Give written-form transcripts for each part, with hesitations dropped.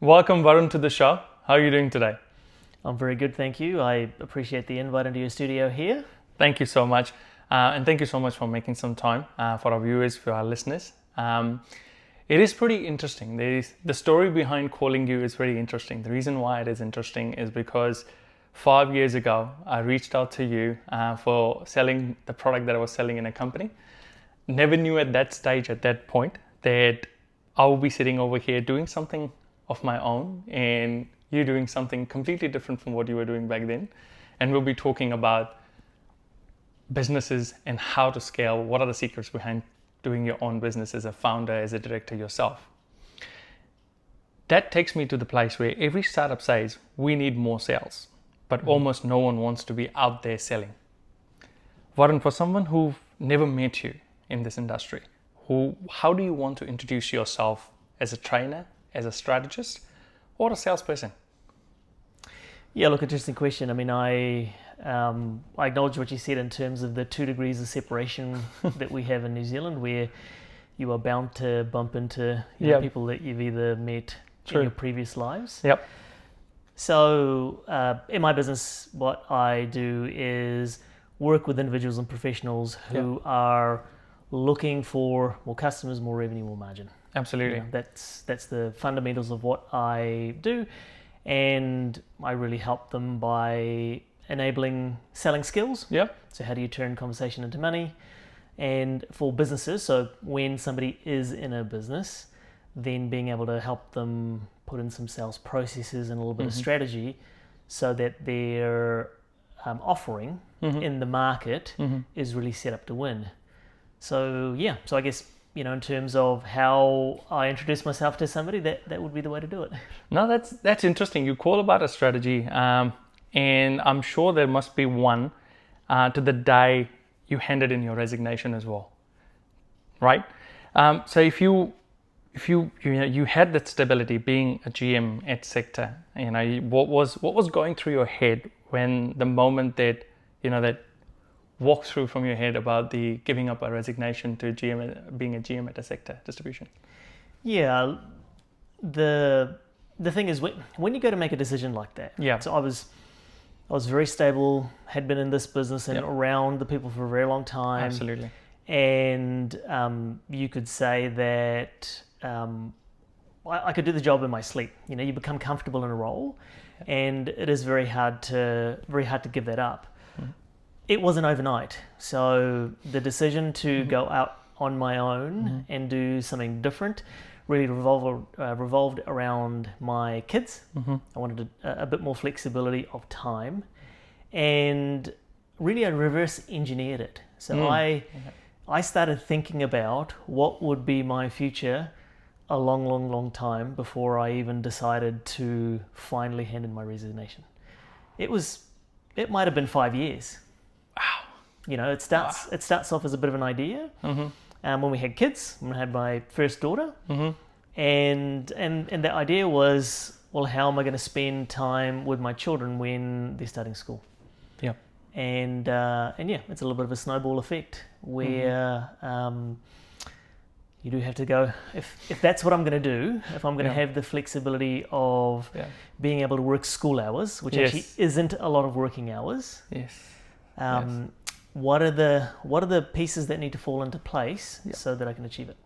Welcome, Varun, to the show. How are you doing today? I'm very good, thank you. I appreciate the invite into your studio here. Thank you so much. And thank you so much for making some time for our viewers, for our listeners. It is pretty interesting. The story behind calling you is very interesting. The reason why it is interesting is because 5 years ago, I reached out to you for selling the product that I was selling in a company. Never knew at that stage, at that point, that I will be sitting over here doing something of my own and you doing something completely different from what you were doing back then. And we'll be talking about businesses and how to scale. What are the secrets behind doing your own business as a founder, as a director yourself? That takes me to the place where every startup says we need more sales, but almost no one wants to be out there selling. Varun, for someone who've never met you in this industry, how do you want to introduce yourself as a trainer, as a strategist, or a salesperson? Yeah, look, interesting question. I mean, I acknowledge what you said in terms of the 2 degrees of separation that we have in New Zealand, where you are bound to bump into people that you've either met in your previous lives. Yep. So in my business, what I do is work with individuals and professionals who are looking for more customers, more revenue, more margin. Absolutely. That's the fundamentals of what I do, and I really help them by enabling selling skills. Yep. So how do you turn conversation into money? And for businesses, so when somebody is in a business, then being able to help them put in some sales processes and a little bit of strategy so that their offering in the market is really set up to win. So I guess, in terms of how I introduce myself to somebody, that would be the way to do it. No, that's interesting. You call about a strategy, and I'm sure there must be one to the day you handed in your resignation as well, right? So if you had that stability, being a GM at Sector, what was going through your head when the moment that that walk through from your head about the giving up a resignation to being a GM at a Sector distribution? Yeah, the thing is, when you go to make a decision like that, so I was very stable, had been in this business and around the people for a very long time. Absolutely. And you could say that I could do the job in my sleep. You become comfortable in a role, and it is very hard to give that up. It wasn't overnight. So the decision to go out on my own and do something different really revolved around my kids. I wanted a bit more flexibility of time, and really I reverse engineered it. So I started thinking about what would be my future a long time before I even decided to finally hand in my resignation. It might have been 5 years. Wow. It starts off as a bit of an idea. When we had kids, when I had my first daughter, and the idea was, well, how am I going to spend time with my children when they're starting school? Yeah. And it's a little bit of a snowball effect where you do have to go, if that's what I'm going to do, if I'm going to have the flexibility of being able to work school hours, which actually isn't a lot of working hours. What are the pieces that need to fall into place so that I can achieve it?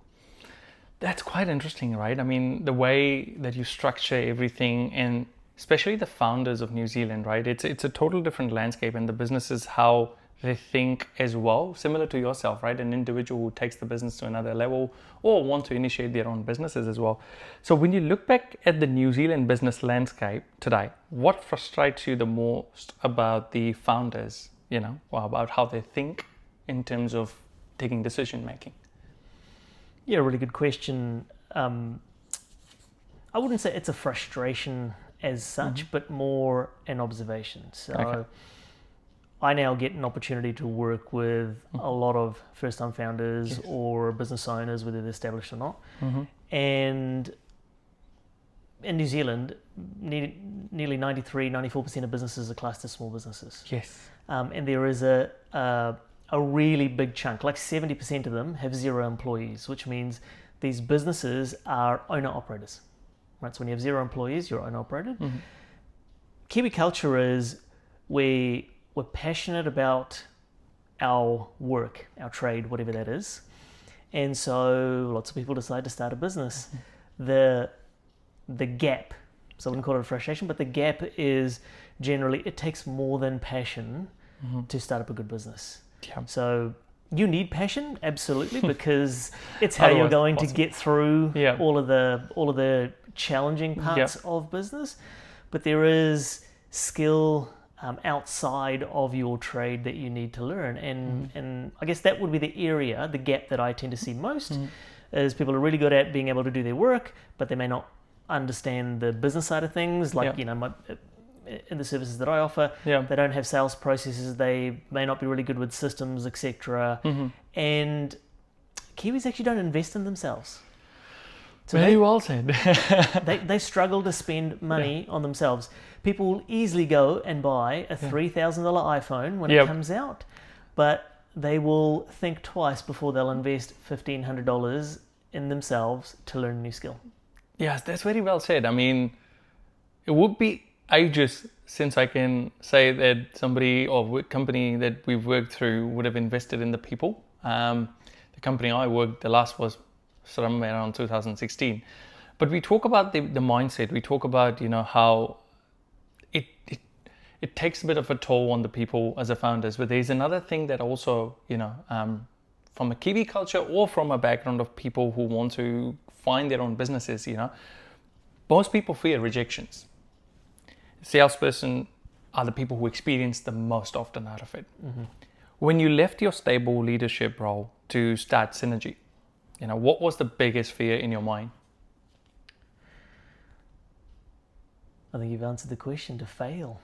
That's quite interesting, right? I mean, the way that you structure everything, and especially the founders of New Zealand, right? It's a total different landscape, and the businesses, how they think as well, similar to yourself, right? An individual who takes the business to another level or want to initiate their own businesses as well. So when you look back at the New Zealand business landscape today, what frustrates you the most about the founders, about how they think in terms of taking decision making? Yeah, really good question. I wouldn't say it's a frustration as such, but more an observation. So I now get an opportunity to work with a lot of first-time founders or business owners, whether they're established or not. And in New Zealand, nearly 94% of businesses are classed as small businesses. Yes. And there is a really big chunk, like 70% of them have 0 employees, which means these businesses are owner-operators. right? So when you have 0 employees, you're owner-operated. Kiwi culture is we're passionate about our work, our trade, whatever that is. And so lots of people decide to start a business. The gap, so I wouldn't call it a frustration, but the gap is generally it takes more than passion to start up a good business. Yeah. So you need passion, absolutely, because it's how you're going to get through all of the challenging parts of business. But there is skill outside of your trade that you need to learn, and I guess that would be the area, the gap that I tend to see most, is people are really good at being able to do their work, but they may not understand the business side of things, like in the services that I offer, they don't have sales processes, they may not be really good with systems, etc. And Kiwis actually don't invest in themselves. So Very well said. they struggle to spend money on themselves. People will easily go and buy a $3,000 iPhone when it comes out, but they will think twice before they'll invest $1,500 in themselves to learn a new skill. Yes, that's very well said. I mean, it would be ages since I can say that somebody or company that we've worked through would have invested in the people. The company I worked, the last was somewhere around 2016. But we talk about the mindset. We talk about, how it takes a bit of a toll on the people as a founders. But there's another thing that also, from a Kiwi culture or from a background of people who want to find their own businesses, most people fear rejections. Salesperson are the people who experience the most often out of it. When you left your stable leadership role to start Synergy, what was the biggest fear in your mind? I think you've answered the question: to fail.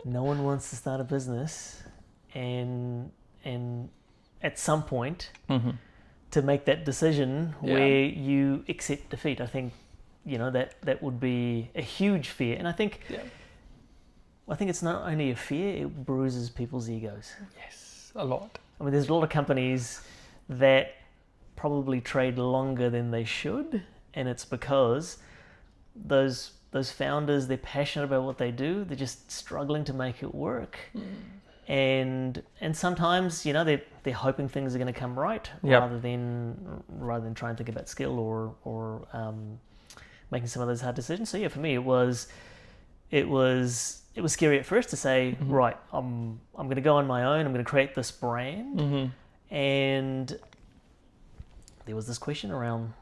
No one wants to start a business and at some point to make that decision where you accept defeat. I think that would be a huge fear, and I think it's not only a fear; it bruises people's egos. Yes, a lot. I mean, there's a lot of companies that probably trade longer than they should, and it's because those founders, they're passionate about what they do, they're just struggling to make it work. And sometimes they're hoping things are going to come right rather than trying to think about skill or making some of those hard decisions. So for me it was scary at first to say, right, I'm going to go on my own, I'm going to create this brand. And there was this question around,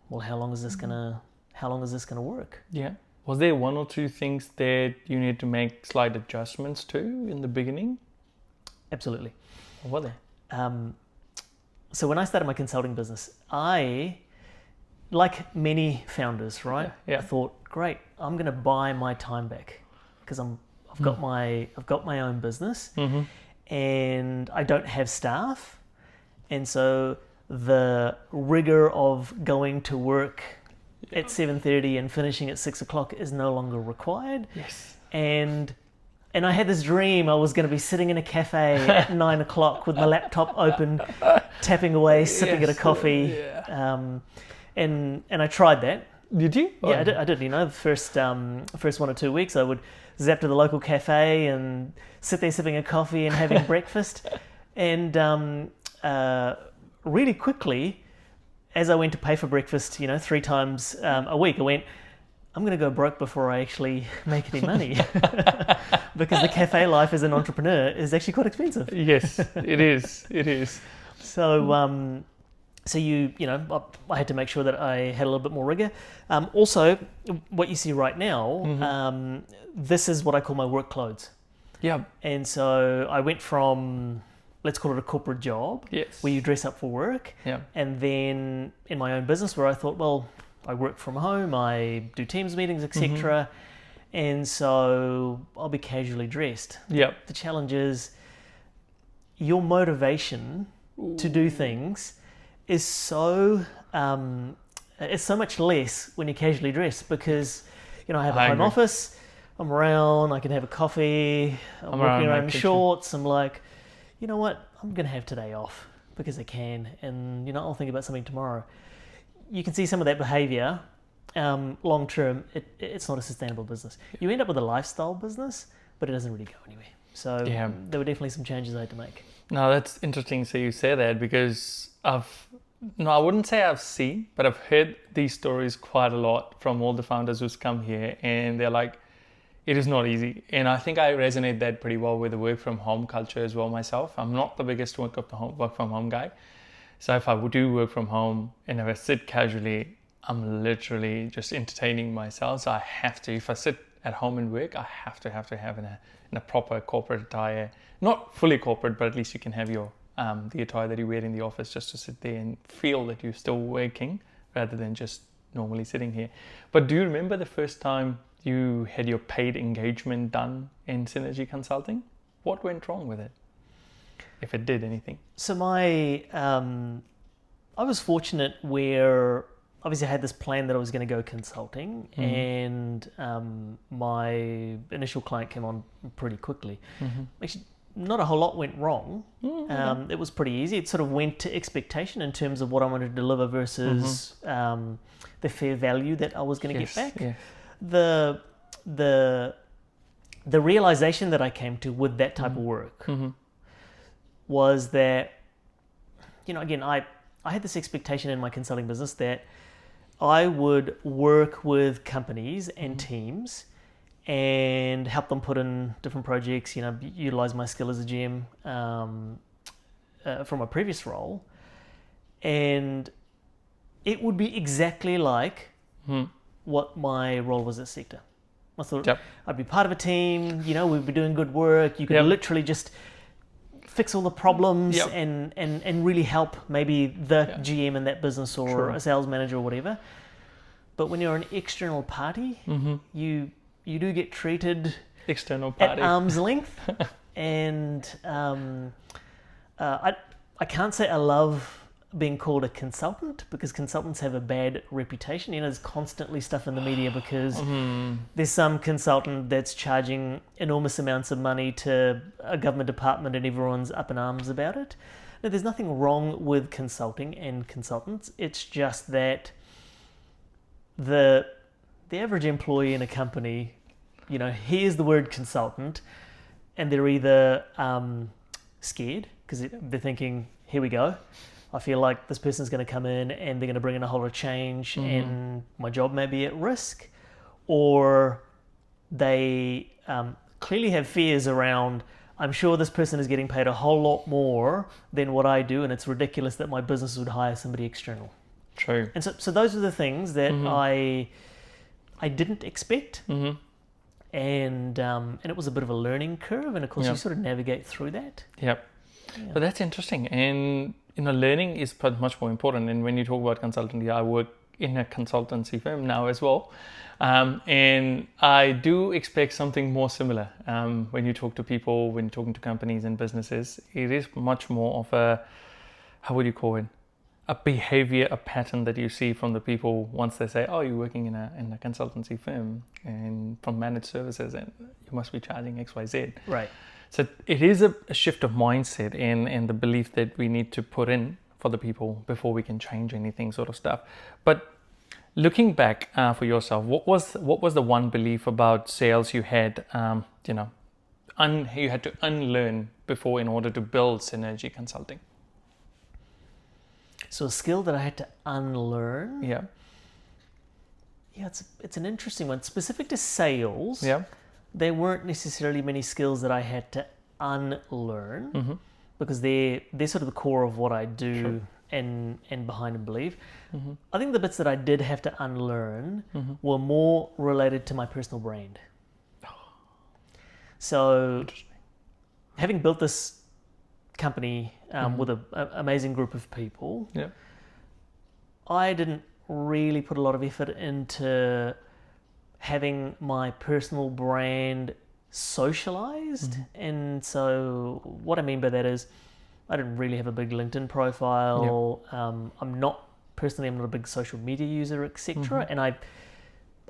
well, how long is this going to work? Yeah. Was there one or two things that you need to make slight adjustments to in the beginning? Absolutely. What were they? So when I started my consulting business, I, like many founders, right? I thought, great, I'm going to buy my time back because I've got my own business, and I don't have staff, and so the rigor of going to work at 7:30 and finishing at 6 o'clock is no longer required. Yes. And I had this dream I was going to be sitting in a cafe at 9 o'clock with my laptop open, tapping away, sipping at a coffee. And I tried that. Did you? Yeah, I did. The first 1 or 2 weeks, I would zap to the local cafe and sit there sipping a coffee and having breakfast. And really quickly, as I went to pay for breakfast, 3 times a week, I went, I'm going to go broke before I actually make any money. Because the cafe life as an entrepreneur is actually quite expensive. Yes, it is. It is. So, I had to make sure that I had a little bit more rigor. Also, what you see right now, this is what I call my work clothes. Yeah. And so I went from, let's call it a corporate job, where you dress up for work. Yeah. And then in my own business where I thought, well, I work from home, I do Teams meetings, etc. And so I'll be casually dressed. Yeah. The challenge is your motivation to do things is so it's so much less when you're casually dressed because I have a home office, I'm around, I can have a coffee, I'm walking around in shorts. I'm like, you know what, I'm gonna have today off because I can, and I'll think about something tomorrow. You can see some of that behavior long term, it's not a sustainable business. You end up with a lifestyle business, but it doesn't really go anywhere. So there were definitely some changes I had to make. No, that's interesting. So you say that because I wouldn't say I've seen, but I've heard these stories quite a lot from all the founders who's come here, and they're like, it is not easy. And I think I resonate that pretty well with the work from home culture as well myself. I'm not the biggest work from home guy. So if I do work from home and if I sit casually, I'm literally just entertaining myself. So I have to, if I sit at home and work, I have to have in a proper corporate attire. Not fully corporate, but at least you can have your the attire that you wear in the office just to sit there and feel that you're still working rather than just normally sitting here. But do you remember the first time you had your paid engagement done in Synergy Consulting? What went wrong with it? If it did anything? So I was fortunate where obviously I had this plan that I was going to go consulting, and my initial client came on pretty quickly. Actually, not a whole lot went wrong. It was pretty easy. It sort of went to expectation in terms of what I wanted to deliver versus the fair value that I was going to get back. Yes. The realization that I came to with that type of work was that, again, I had this expectation in my consulting business that I would work with companies and teams and help them put in different projects, utilize my skill as a GM from a previous role. And it would be exactly like what my role was at Sector. I thought I'd be part of a team, we'd be doing good work. You could literally just fix all the problems and really help maybe the GM in that business or a sales manager or whatever. But when you're an external party, you do get treated at arm's length. And I can't say I love being called a consultant, because consultants have a bad reputation. There's constantly stuff in the media because there's some consultant that's charging enormous amounts of money to a government department and everyone's up in arms about it. Now, there's nothing wrong with consulting and consultants. It's just that the average employee in a company, hears the word consultant and they're either scared because they're thinking, here we go. I feel like this person's going to come in and they're going to bring in a whole lot of change and my job may be at risk. Or they clearly have fears around, I'm sure this person is getting paid a whole lot more than what I do, and it's ridiculous that my business would hire somebody external. True. And so those are the things that I didn't expect. And it was a bit of a learning curve. And of course, you sort of navigate through that. Yep. Yeah. But that's interesting. And learning is much more important. And when you talk about consultancy, I work in a consultancy firm now as well. And I do expect something more similar. When you talk to people, when you're talking to companies and businesses, it is much more of a, how would you call it? A behavior, a pattern that you see from the people once they say, oh, you're working in a consultancy firm and from managed services and you must be charging XYZ. Right. So it is a shift of mindset and the belief that we need to put in for the people before we can change anything sort of stuff. But looking back for yourself, what was the one belief about sales you had, you had to unlearn before in order to build Synergy Consulting? So a skill that I had to unlearn? Yeah, it's an interesting one. Specific to sales, there weren't necessarily many skills that I had to unlearn because they're sort of the core of what I do and behind and believe. I think the bits that I did have to unlearn were more related to my personal brand. So having built this company with an amazing group of people, I didn't really put a lot of effort into having my personal brand socialized. And so what I mean by that is I didn't really have a big LinkedIn profile. I'm not a big social media user, etc. And I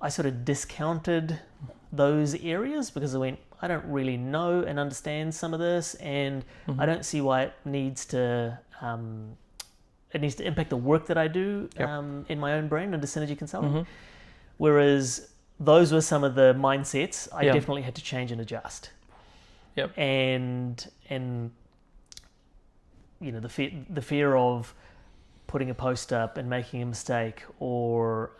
sort of discounted those areas because I went, I don't really know and understand some of this, and I don't see why it needs to impact the work that I do in my own brand under Synergy Consulting. Whereas those were some of the mindsets I Yeah. definitely had to change and adjust. Yep. And you know, the fear of putting a post up and making a mistake, or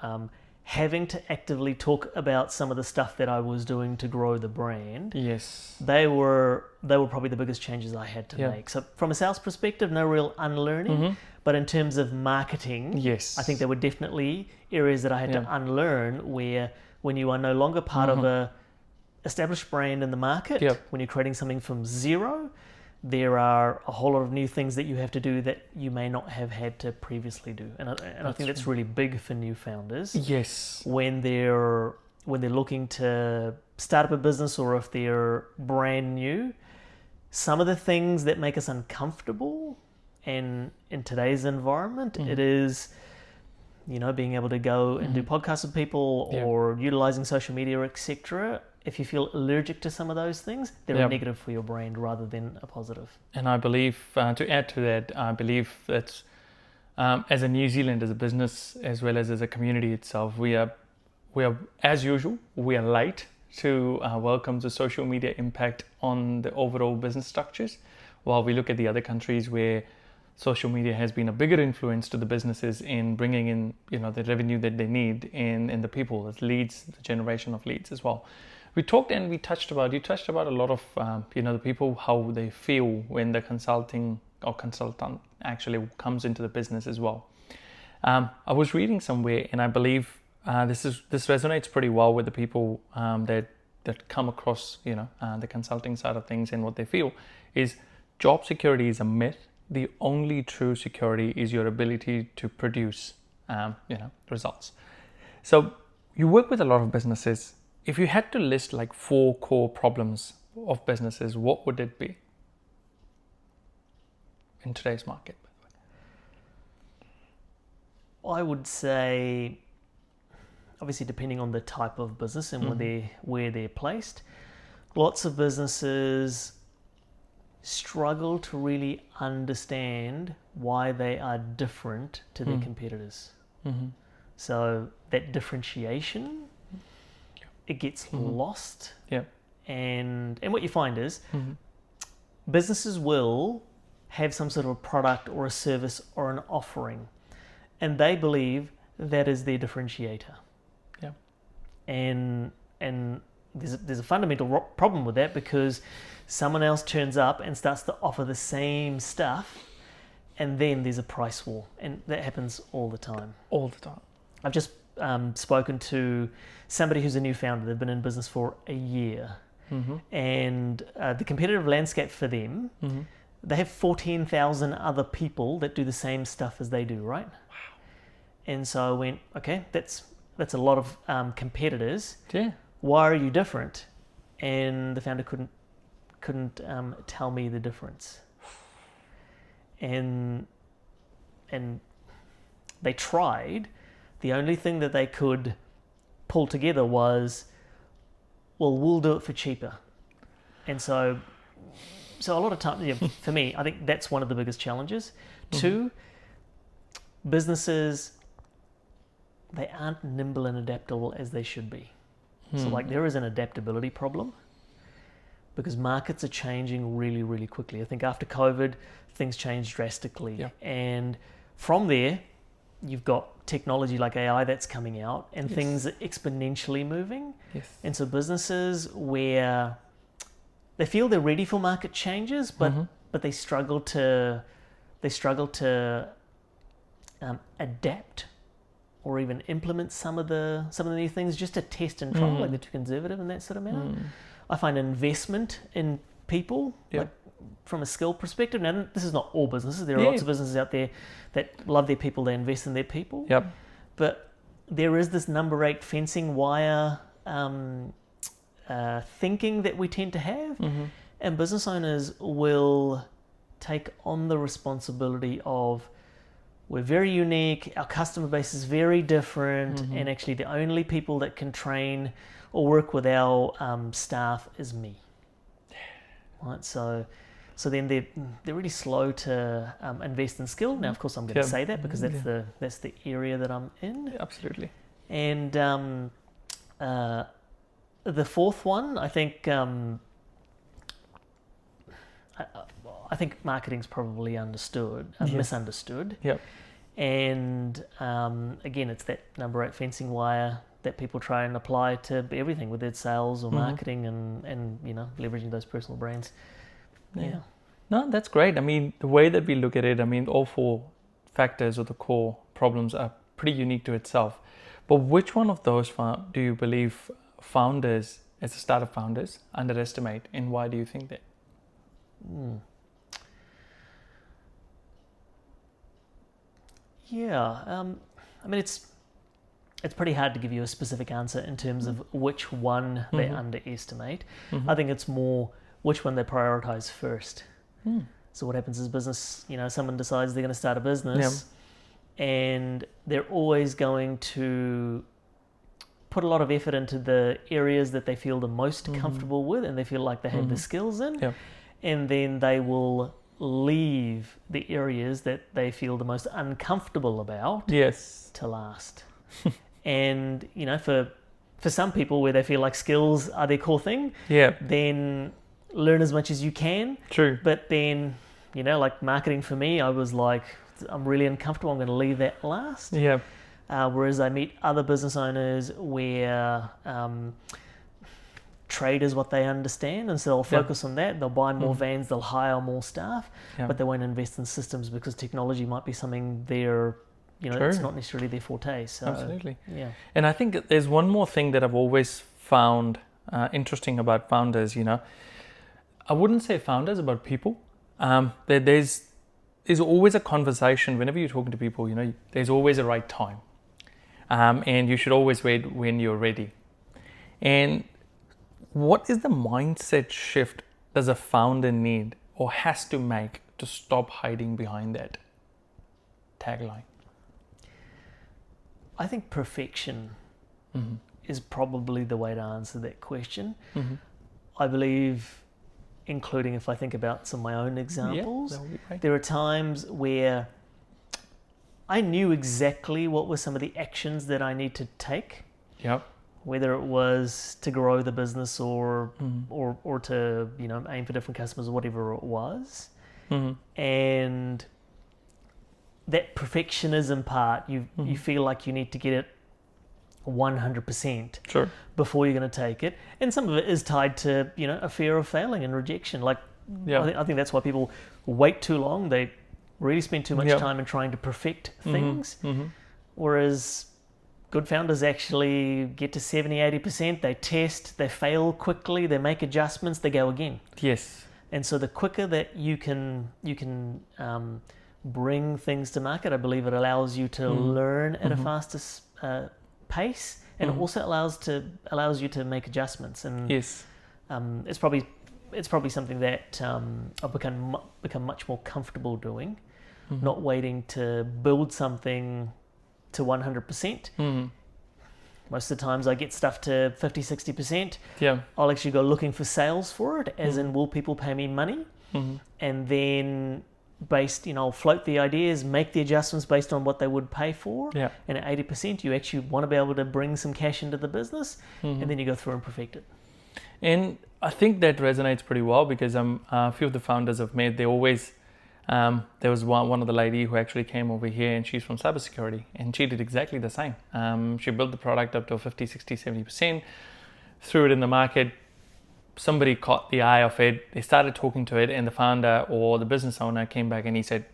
having to actively talk about some of the stuff that I was doing to grow the brand. Yes. They were probably the biggest changes I had to Yeah. make. So from a sales perspective, no real unlearning, but in terms of marketing, Yes. I think there were definitely areas that I had to unlearn, where when you are no longer part of a established brand in the market, Yep. when you're creating something from zero, there are a whole lot of new things that you have to do that you may not have had to previously do. And I think that's really big for new founders. Yes. When they're looking to start up a business, or if they're brand new, some of the things that make us uncomfortable, and in today's environment, it is, you know, being able to go and do podcasts with people, or utilizing social media, etc. If you feel allergic to some of those things, they're a negative for your brand rather than a positive. And I believe, to add to that, I believe that as a New Zealand, as a business, as well as a community itself, we are, as usual, we are late to welcome the social media impact on the overall business structures. While we look at the other countries where social media has been a bigger influence to the businesses in bringing in, you know, the revenue that they need in the people, the leads, the generation of leads as well. We talked and you touched about a lot of, you know, the people, how they feel when the consultant actually comes into the business as well. I was reading somewhere, and I believe this resonates pretty well with the people that come across, you know, the consulting side of things, and what they feel is job security is a myth. The only true security is your ability to produce, results. So you work with a lot of businesses. If you had to list like 4 core problems of businesses, what would it be in today's market? I would say, obviously depending on the type of business and where they're placed, lots of businesses struggle to really understand why they are different to their competitors. So that differentiation, it gets lost. Yeah. And what you find is businesses will have some sort of a product or a service or an offering, and they believe that is their differentiator. Yeah. And there's a fundamental problem with that, because someone else turns up and starts to offer the same stuff, and then there's a price war, and that happens all the time. All the time. I've just spoken to somebody who's a new founder. They've been in business for a year, and the competitive landscape for them, they have 14,000 other people that do the same stuff as they do, right? Wow. And so I went, okay, that's a lot of competitors. Yeah. Why are you different? And the founder couldn't tell me the difference. And they tried. The only thing that they could pull together was, well, we'll do it for cheaper. And so a lot of times, for me, I think that's one of the biggest challenges. 2, businesses, they aren't nimble and adaptable as they should be. So like there is an adaptability problem, because markets are changing really, really quickly. I think after COVID, things changed drastically. Yeah. And from there, you've got technology like AI that's coming out, and things are exponentially moving. Yes. And so businesses where they feel they're ready for market changes, but they struggle to adapt or even implement some of the new things just to test and trial, like they're too conservative and that sort of matter. I find investment in people, like from a skill perspective. Now, this is not all businesses. There are lots of businesses out there that love their people, they invest in their people. Yep. But there is this number 8 fencing wire thinking that we tend to have, and business owners will take on the responsibility of, we're very unique, our customer base is very different, and actually the only people that can train or work with our staff is me. Right, so then they're really slow to invest in skill. Now, of course, I'm going to say that because that's the area that I'm in. Absolutely. And the fourth one, I think marketing's probably misunderstood. Yep. And again, it's that number 8 fencing wire that people try and apply to everything, whether it's sales or marketing, and leveraging those personal brands. Yeah. No, that's great. I mean, the way that we look at it, I mean, all 4 factors or the core problems are pretty unique to itself. But which one of those do you believe founders, as a startup founders, underestimate, and why do you think that? Yeah, I mean, it's pretty hard to give you a specific answer in terms of which one they underestimate. I think it's more which one they prioritize first. So what happens is business, someone decides they're going to start a business, and they're always going to put a lot of effort into the areas that they feel the most comfortable with and they feel like they have the skills in, and then they will leave the areas that they feel the most uncomfortable about to last. And for some people where they feel like skills are their core thing, then learn as much as you can. True. But then like marketing for me, I was like, I'm really uncomfortable, I'm going to leave that last. Whereas I meet other business owners where trade is what they understand, and so they'll focus on that. They'll buy more vans, they'll hire more staff, but they won't invest in systems because technology might be something it's not necessarily their forte. So, absolutely. Yeah. And I think there's one more thing that I've always found interesting about founders. I wouldn't say founders, about people. There's always a conversation whenever you're talking to people. There's always a right time, and you should always wait when you're ready. And what is the mindset shift does a founder need or has to make to stop hiding behind that tagline? I think perfection is probably the way to answer that question. I believe, including if I think about some of my own examples, there are times where I knew exactly what were some of the actions that I need to take. Whether it was to grow the business or to aim for different customers or whatever it was, and that perfectionism part, you feel like you need to get it 100% before you're going to take it, and some of it is tied to a fear of failing and rejection. I think that's why people wait too long. They really spend too much time in trying to perfect things, whereas good founders actually get to 70-80%, they test, they fail quickly, they make adjustments, they go again. And so the quicker that you can bring things to market, I believe it allows you to learn at a faster pace, and it also allows you to make adjustments. And it's probably something that I've become much more comfortable doing, not waiting to build something to 100%. Most of the times I get stuff to 50-60%. I'll actually go looking for sales for it, as in, will people pay me money? And then I'll float the ideas, make the adjustments based on what they would pay for. And at 80%, you actually want to be able to bring some cash into the business, and then you go through and perfect it. And I think that resonates pretty well, because a few of the founders I've met, they always, there was one of the lady who actually came over here, and she's from cybersecurity, and she did exactly the same. She built the product up to 50, 60, 70%, threw it in the market. Somebody caught the eye of it, they started talking to it, and the founder or the business owner came back and he said,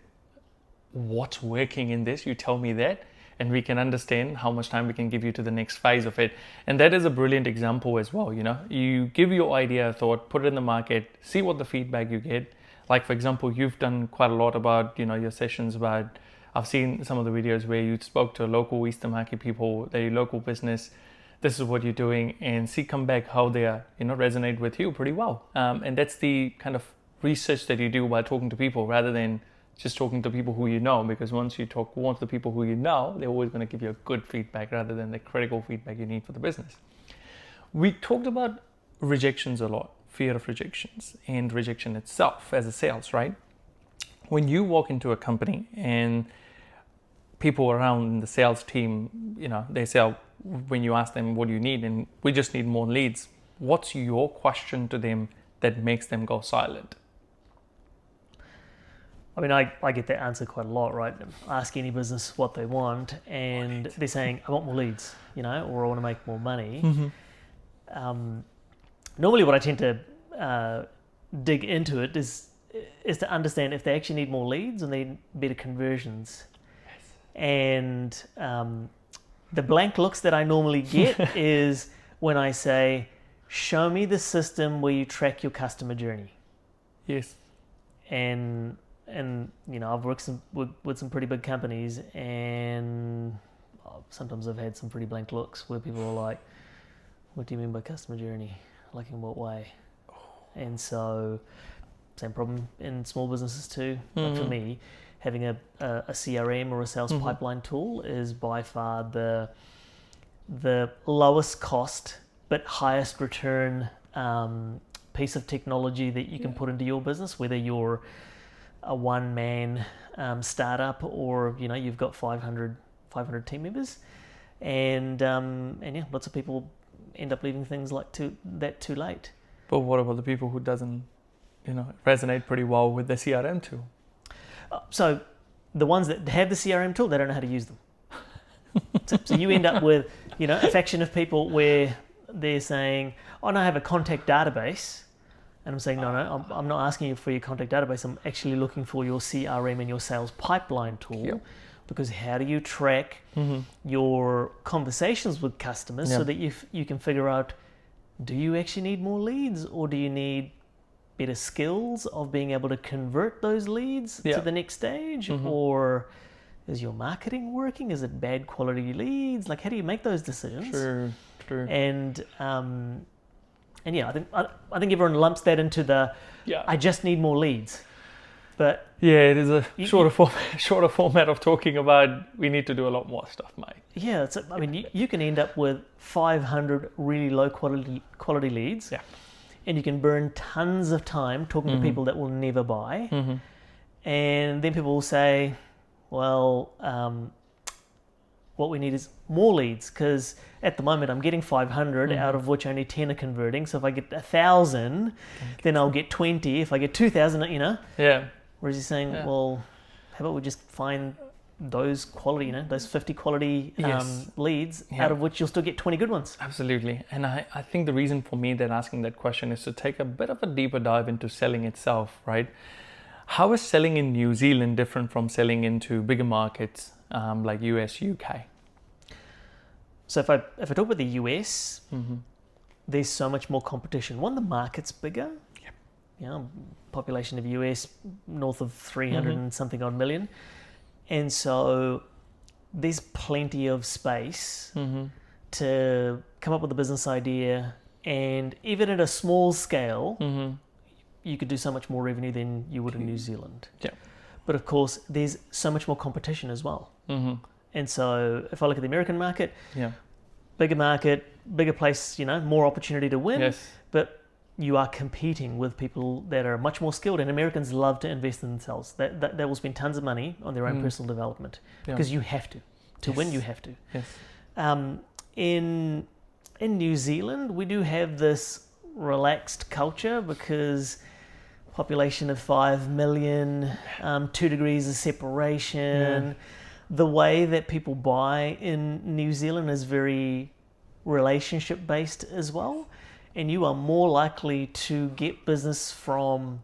what's working in this? You tell me that, and we can understand how much time we can give you to the next phase of it. And that is a brilliant example as well. You give your idea a thought, put it in the market, see what the feedback you get. Like, for example, you've done quite a lot about, your sessions about, I've seen some of the videos where you spoke to local Eastern market people, their local business, this is what you're doing, and come back how they are, resonate with you pretty well. And that's the kind of research that you do by talking to people, rather than just talking to people who you know, because once you talk to the people who you know, they're always going to give you a good feedback rather than the critical feedback you need for the business. We talked about rejections a lot, fear of rejections, and rejection itself as a sales, right? When you walk into a company and people around in the sales team, they say, when you ask them, what do you need? And we just need more leads. What's your question to them that makes them go silent? I mean, I get that answer quite a lot, right? Ask any business what they want, and they're saying, I want more leads, or I want to make more money. Mm-hmm. Normally what I tend to dig into it is to understand if they actually need more leads and they need better conversions. Yes. And the blank looks that I normally get is when I say, show me the system where you track your customer journey. Yes. And I've worked with some pretty big companies, and sometimes I've had some pretty blank looks where people are like, what do you mean by customer journey? Like, in what way? And so, same problem in small businesses too. Mm-hmm. Like for me, having a CRM or a sales mm-hmm. pipeline tool is by far the lowest cost but highest return piece of technology that you can put into your business, whether you're a one-man startup or you've got 500 team members, and lots of people end up leaving things like too late. But what about the people who doesn't resonate pretty well with the CRM tool? So the ones that have the CRM tool, they don't know how to use them. So you end up with a faction of people where they're saying, oh no, I have a contact database. And I'm saying, no, I'm not asking you for your contact database. I'm actually looking for your CRM and your sales pipeline tool. Yep. Because how do you track mm-hmm. your conversations with customers so that you can figure out, do you actually need more leads, or do you need better skills of being able to convert those leads to the next stage? Mm-hmm. Or is your marketing working? Is it bad quality leads? Like, how do you make those decisions? True. And yeah, I think everyone lumps that into I just need more leads. But yeah, it is a shorter format of talking about we need to do a lot more stuff, mate. Yeah, you can end up with 500 really low quality leads, and you can burn tons of time talking mm-hmm. to people that will never buy, mm-hmm. and then people will say, well, what we need is more leads, because at the moment I'm getting 500 mm-hmm. out of which only 10 are converting. So if I get 1,000, then I'll get 20. If I get 2,000, Yeah. Whereas you're saying, well, how about we just find those quality, those 50 quality leads, out of which you'll still get 20 good ones. Absolutely. And I think the reason for me that asking that question is to take a bit of a deeper dive into selling itself, right? How is selling in New Zealand different from selling into bigger markets like US, UK? So if I talk about the US, mm-hmm. there's so much more competition. One, the market's bigger. Population of US north of 300 mm-hmm. and something odd million, and so there's plenty of space mm-hmm. to come up with a business idea, and even at a small scale, mm-hmm. you could do so much more revenue than you would in New Zealand. Yeah. But of course, there's so much more competition as well. Mm-hmm. And so if I look at the American market, bigger market, bigger place, more opportunity to win. Yes. But you are competing with people that are much more skilled, and Americans love to invest in themselves. They will spend tons of money on their own personal development because you have to win. You have to. Yes. In New Zealand, we do have this relaxed culture because population of 5 million, 2 degrees of separation. Yeah. The way that people buy in New Zealand is very relationship based as well. And you are more likely to get business from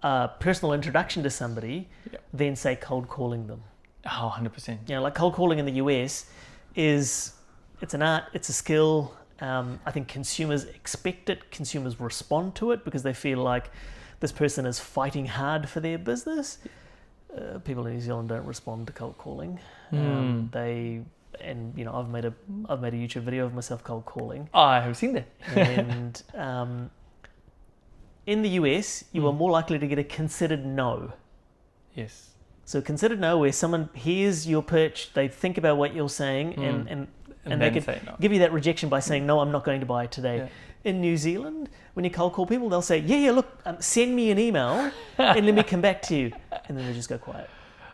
a personal introduction to somebody than, say, cold calling them. Oh, 100%. Like cold calling in the US it's an art, it's a skill. I think consumers expect it. Consumers respond to it because they feel like this person is fighting hard for their business. People in New Zealand don't respond to cold calling. I've made a YouTube video of myself cold calling. Oh, I have seen that. And in the US, you are more likely to get a considered no. Yes. So considered no, where someone hears your pitch, they think about what you're saying, and they can give you that rejection by saying, no, I'm not going to buy it today. Yeah. In New Zealand, when you cold call people, they'll say, look, send me an email and let me come back to you. And then they just go quiet.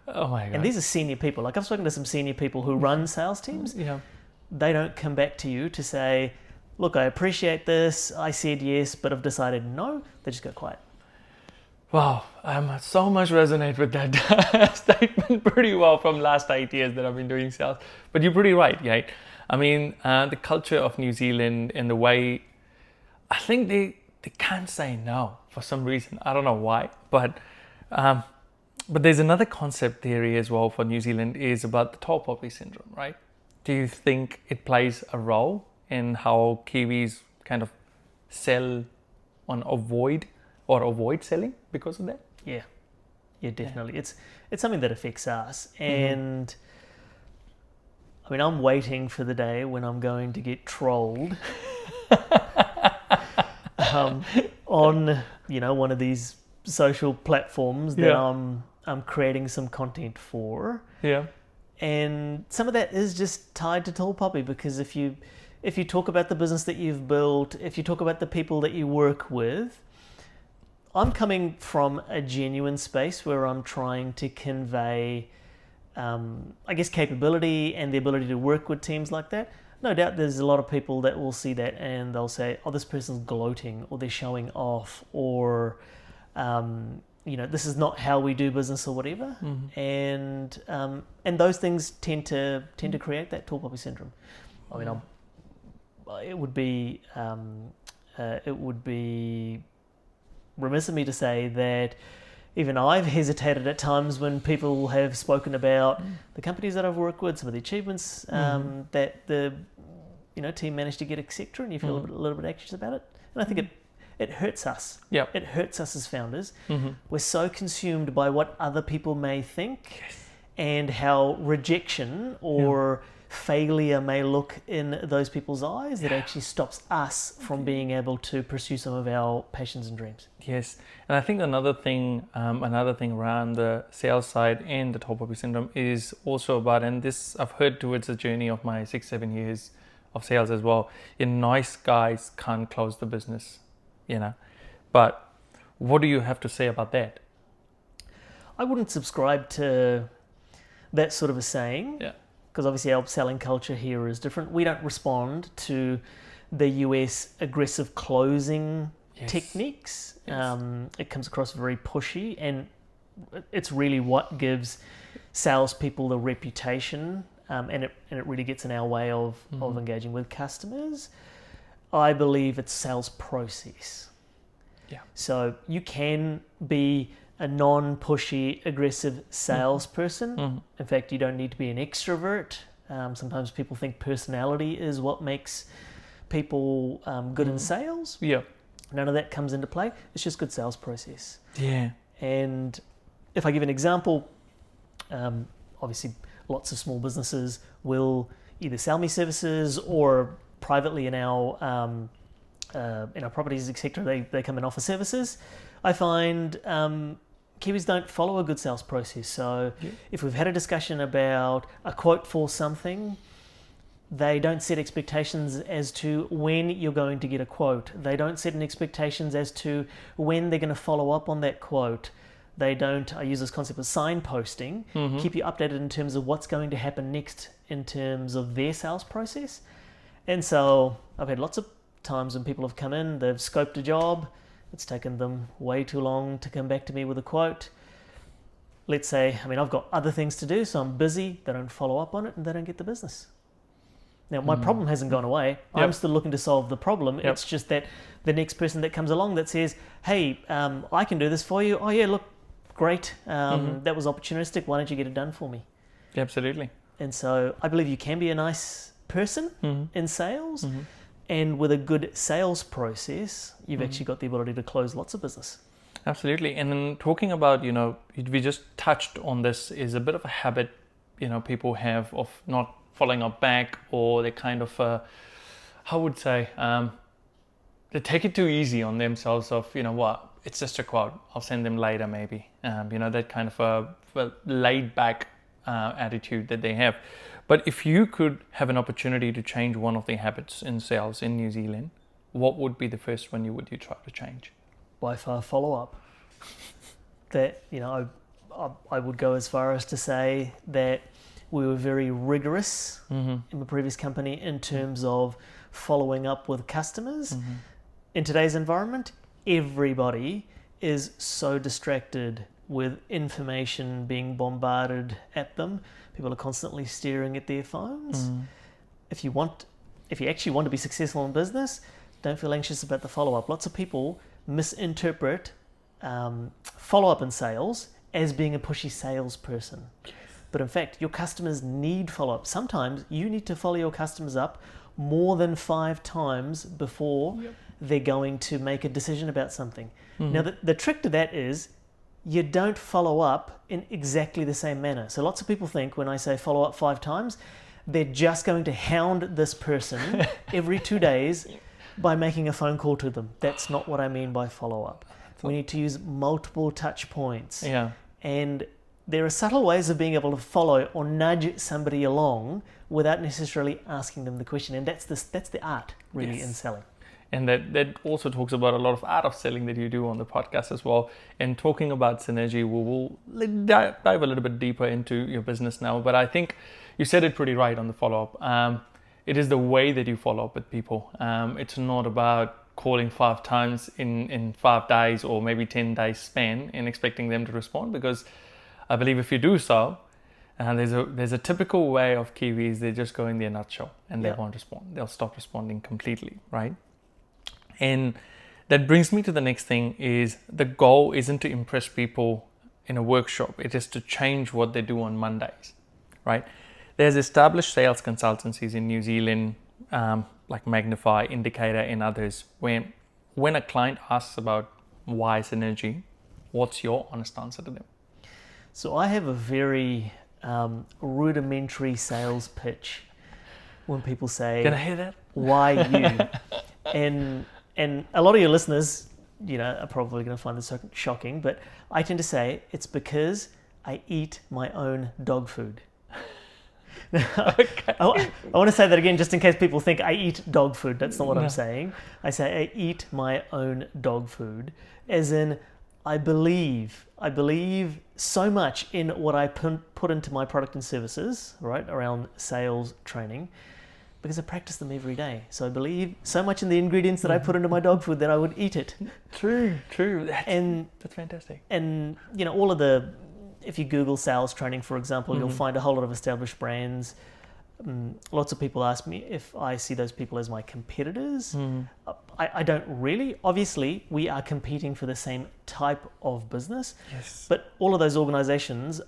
Oh my God. And these are senior people. Like I've spoken to some senior people who run sales teams. Yeah. They don't come back to you to say, look, I appreciate this. I said yes, but I've decided no. They just go quiet. Wow, I so much resonate with that statement pretty well from last 8 years that I've been doing sales. But you're pretty right, right? I mean, the culture of New Zealand and the way, I think they can't say no for some reason. I don't know why, but there's another concept theory as well for New Zealand is about the tall poppy syndrome, right? Do you think it plays a role in how Kiwis kind of sell on avoid selling because of that? Yeah, definitely. Yeah. It's something that affects us, and I mean, I'm waiting for the day when I'm going to get trolled on one of these social platforms that I'm creating some content for. Yeah, and some of that is just tied to tall poppy, because if you talk about the business that you've built, if you talk about the people that you work with. I'm coming from a genuine space where I'm trying to convey, I guess, capability and the ability to work with teams like that. No doubt there's a lot of people that will see that and they'll say, oh, this person's gloating, or they're showing off, or, this is not how we do business, or whatever. And those things tend to create that tall poppy syndrome. I mean, it would be remiss of me to say that even I've hesitated at times when people have spoken about the companies that I've worked with, some of the achievements that the team managed to get, etc. And you feel a little bit anxious about it. And I think it hurts us. Yeah, it hurts us as founders. We're so consumed by what other people may think, and how rejection or failure may look in those people's eyes, that actually stops us from being able to pursue some of our passions and dreams. Yes, and I think another thing around the sales side and the tall poppy syndrome is also about, and this I've heard towards the journey of my 6-7 years of sales as well. Nice guys can't close the business, But what do you have to say about that? I wouldn't subscribe to that sort of a saying. Yeah. Because obviously our selling culture here is different. We don't respond to the US aggressive closing techniques. Yes. It comes across very pushy, and it's really what gives salespeople the reputation, and it really gets in our way of engaging with customers. I believe it's sales process. Yeah. So you can be a non-pushy, aggressive salesperson. In fact, you don't need to be an extrovert. Sometimes people think personality is what makes people good in sales. Yeah. None of that comes into play. It's just good sales process. Yeah. And if I give an example, obviously lots of small businesses will either sell me services, or privately in our properties, etc., they come and offer services. I find Kiwis don't follow a good sales process. So if we've had a discussion about a quote for something, they don't set expectations as to when you're going to get a quote. They don't set any expectations as to when they're going to follow up on that quote. They don't, I use this concept of signposting, keep you updated in terms of what's going to happen next in terms of their sales process. And so I've had lots of times when people have come in, they've scoped a job, it's taken them way too long to come back to me with a quote. Let's say, I've got other things to do, so I'm busy, they don't follow up on it, and they don't get the business. Now, my problem hasn't gone away. Yep. I'm still looking to solve the problem. Yep. It's just that the next person that comes along that says, hey, I can do this for you. Oh, yeah, look, great. That was opportunistic. Why don't you get it done for me? Absolutely. And so I believe you can be a nice person in sales. And with a good sales process, you've actually got the ability to close lots of business. Absolutely. And then talking about, we just touched on this, is a bit of a habit, people have of not following up back, or they kind of, I would say, they take it too easy on themselves of, it's just a quote, I'll send them later maybe. That kind of a laid back attitude that they have. But if you could have an opportunity to change one of the habits in sales in New Zealand, what would be the first one you try to change? By far, follow up. That, I would go as far as to say that we were very rigorous in the previous company in terms of following up with customers. In today's environment, everybody is so distracted with information being bombarded at them. People are constantly staring at their phones. If you actually want to be successful in business, don't feel anxious about the follow-up. Lots of people misinterpret follow-up in sales as being a pushy salesperson. But in fact, your customers need follow-up. Sometimes you need to follow your customers up more than 5 times before they're going to make a decision about something. Now, the trick to that is you don't follow up in exactly the same manner. So lots of people think when I say follow up 5 times, they're just going to hound this person every 2 days by making a phone call to them. That's not what I mean by follow up. We need to use multiple touch points. And there are subtle ways of being able to follow or nudge somebody along without necessarily asking them the question. And that's the art, really, in selling. And that also talks about a lot of art of selling that you do on the podcast as well. And talking about synergy, we'll dive a little bit deeper into your business now. But I think you said it pretty right on the follow-up. It is the way that you follow up with people. It's not about calling 5 times in 5 days or maybe 10 days span and expecting them to respond. Because I believe if you do so, there's a typical way of Kiwis. They just go in their nutshell and they won't respond. They'll stop responding completely, right? And that brings me to the next thing is the goal isn't to impress people in a workshop. It is to change what they do on Mondays, right? There's established sales consultancies in New Zealand, like Magnify, Indicator, and others. When a client asks about why synergy, what's your honest answer to them? So I have a very rudimentary sales pitch when people say, "Can I hear that? Why you?" And a lot of your listeners, are probably going to find this shocking, but I tend to say it's because I eat my own dog food. Okay. I want to say that again, just in case people think I eat dog food. That's not what I'm saying. I say I eat my own dog food, as in I believe so much in what I put into my product and services, right, around sales training, because I practice them every day. So I believe so much in the ingredients that I put into my dog food that I would eat it. True. That's fantastic. And, all of if you Google sales training, for example, you'll find a whole lot of established brands. Lots of people ask me if I see those people as my competitors. I don't really. Obviously, we are competing for the same type of business. Yes. But all of those organizations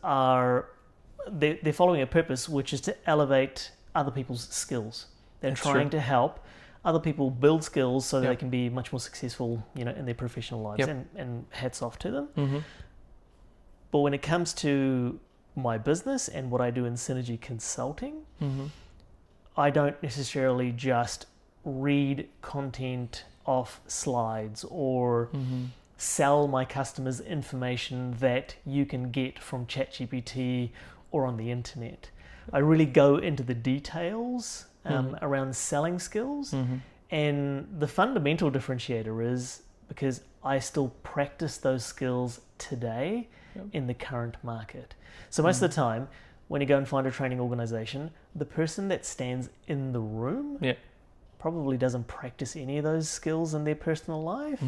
they're following a purpose, which is to elevate other people's skills. They're trying to help other people build skills so that they can be much more successful, in their professional lives. And hats off to them. But when it comes to my business and what I do in Synergy Consulting, I don't necessarily just read content off slides or sell my customers information that you can get from ChatGPT or on the internet. I really go into the details around selling skills. And the fundamental differentiator is because I still practice those skills today in the current market. So most of the time, when you go and find a training organization, the person that stands in the room probably doesn't practice any of those skills in their personal life.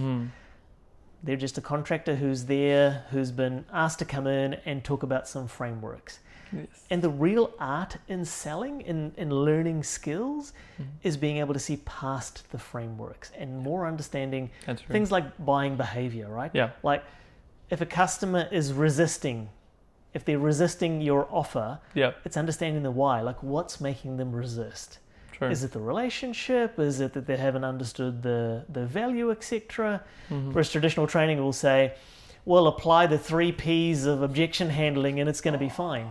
They're just a contractor who's there, who's been asked to come in and talk about some frameworks. Yes. And the real art in selling, in learning skills, is being able to see past the frameworks and more understanding things like buying behavior, right? Yeah. Like if a customer is resisting, if they're resisting your offer, it's understanding the why, like what's making them resist. True. Is it the relationship? Is it that they haven't understood the value, etc.? Whereas traditional training will say, well, apply the 3 Ps of objection handling and it's going to be fine.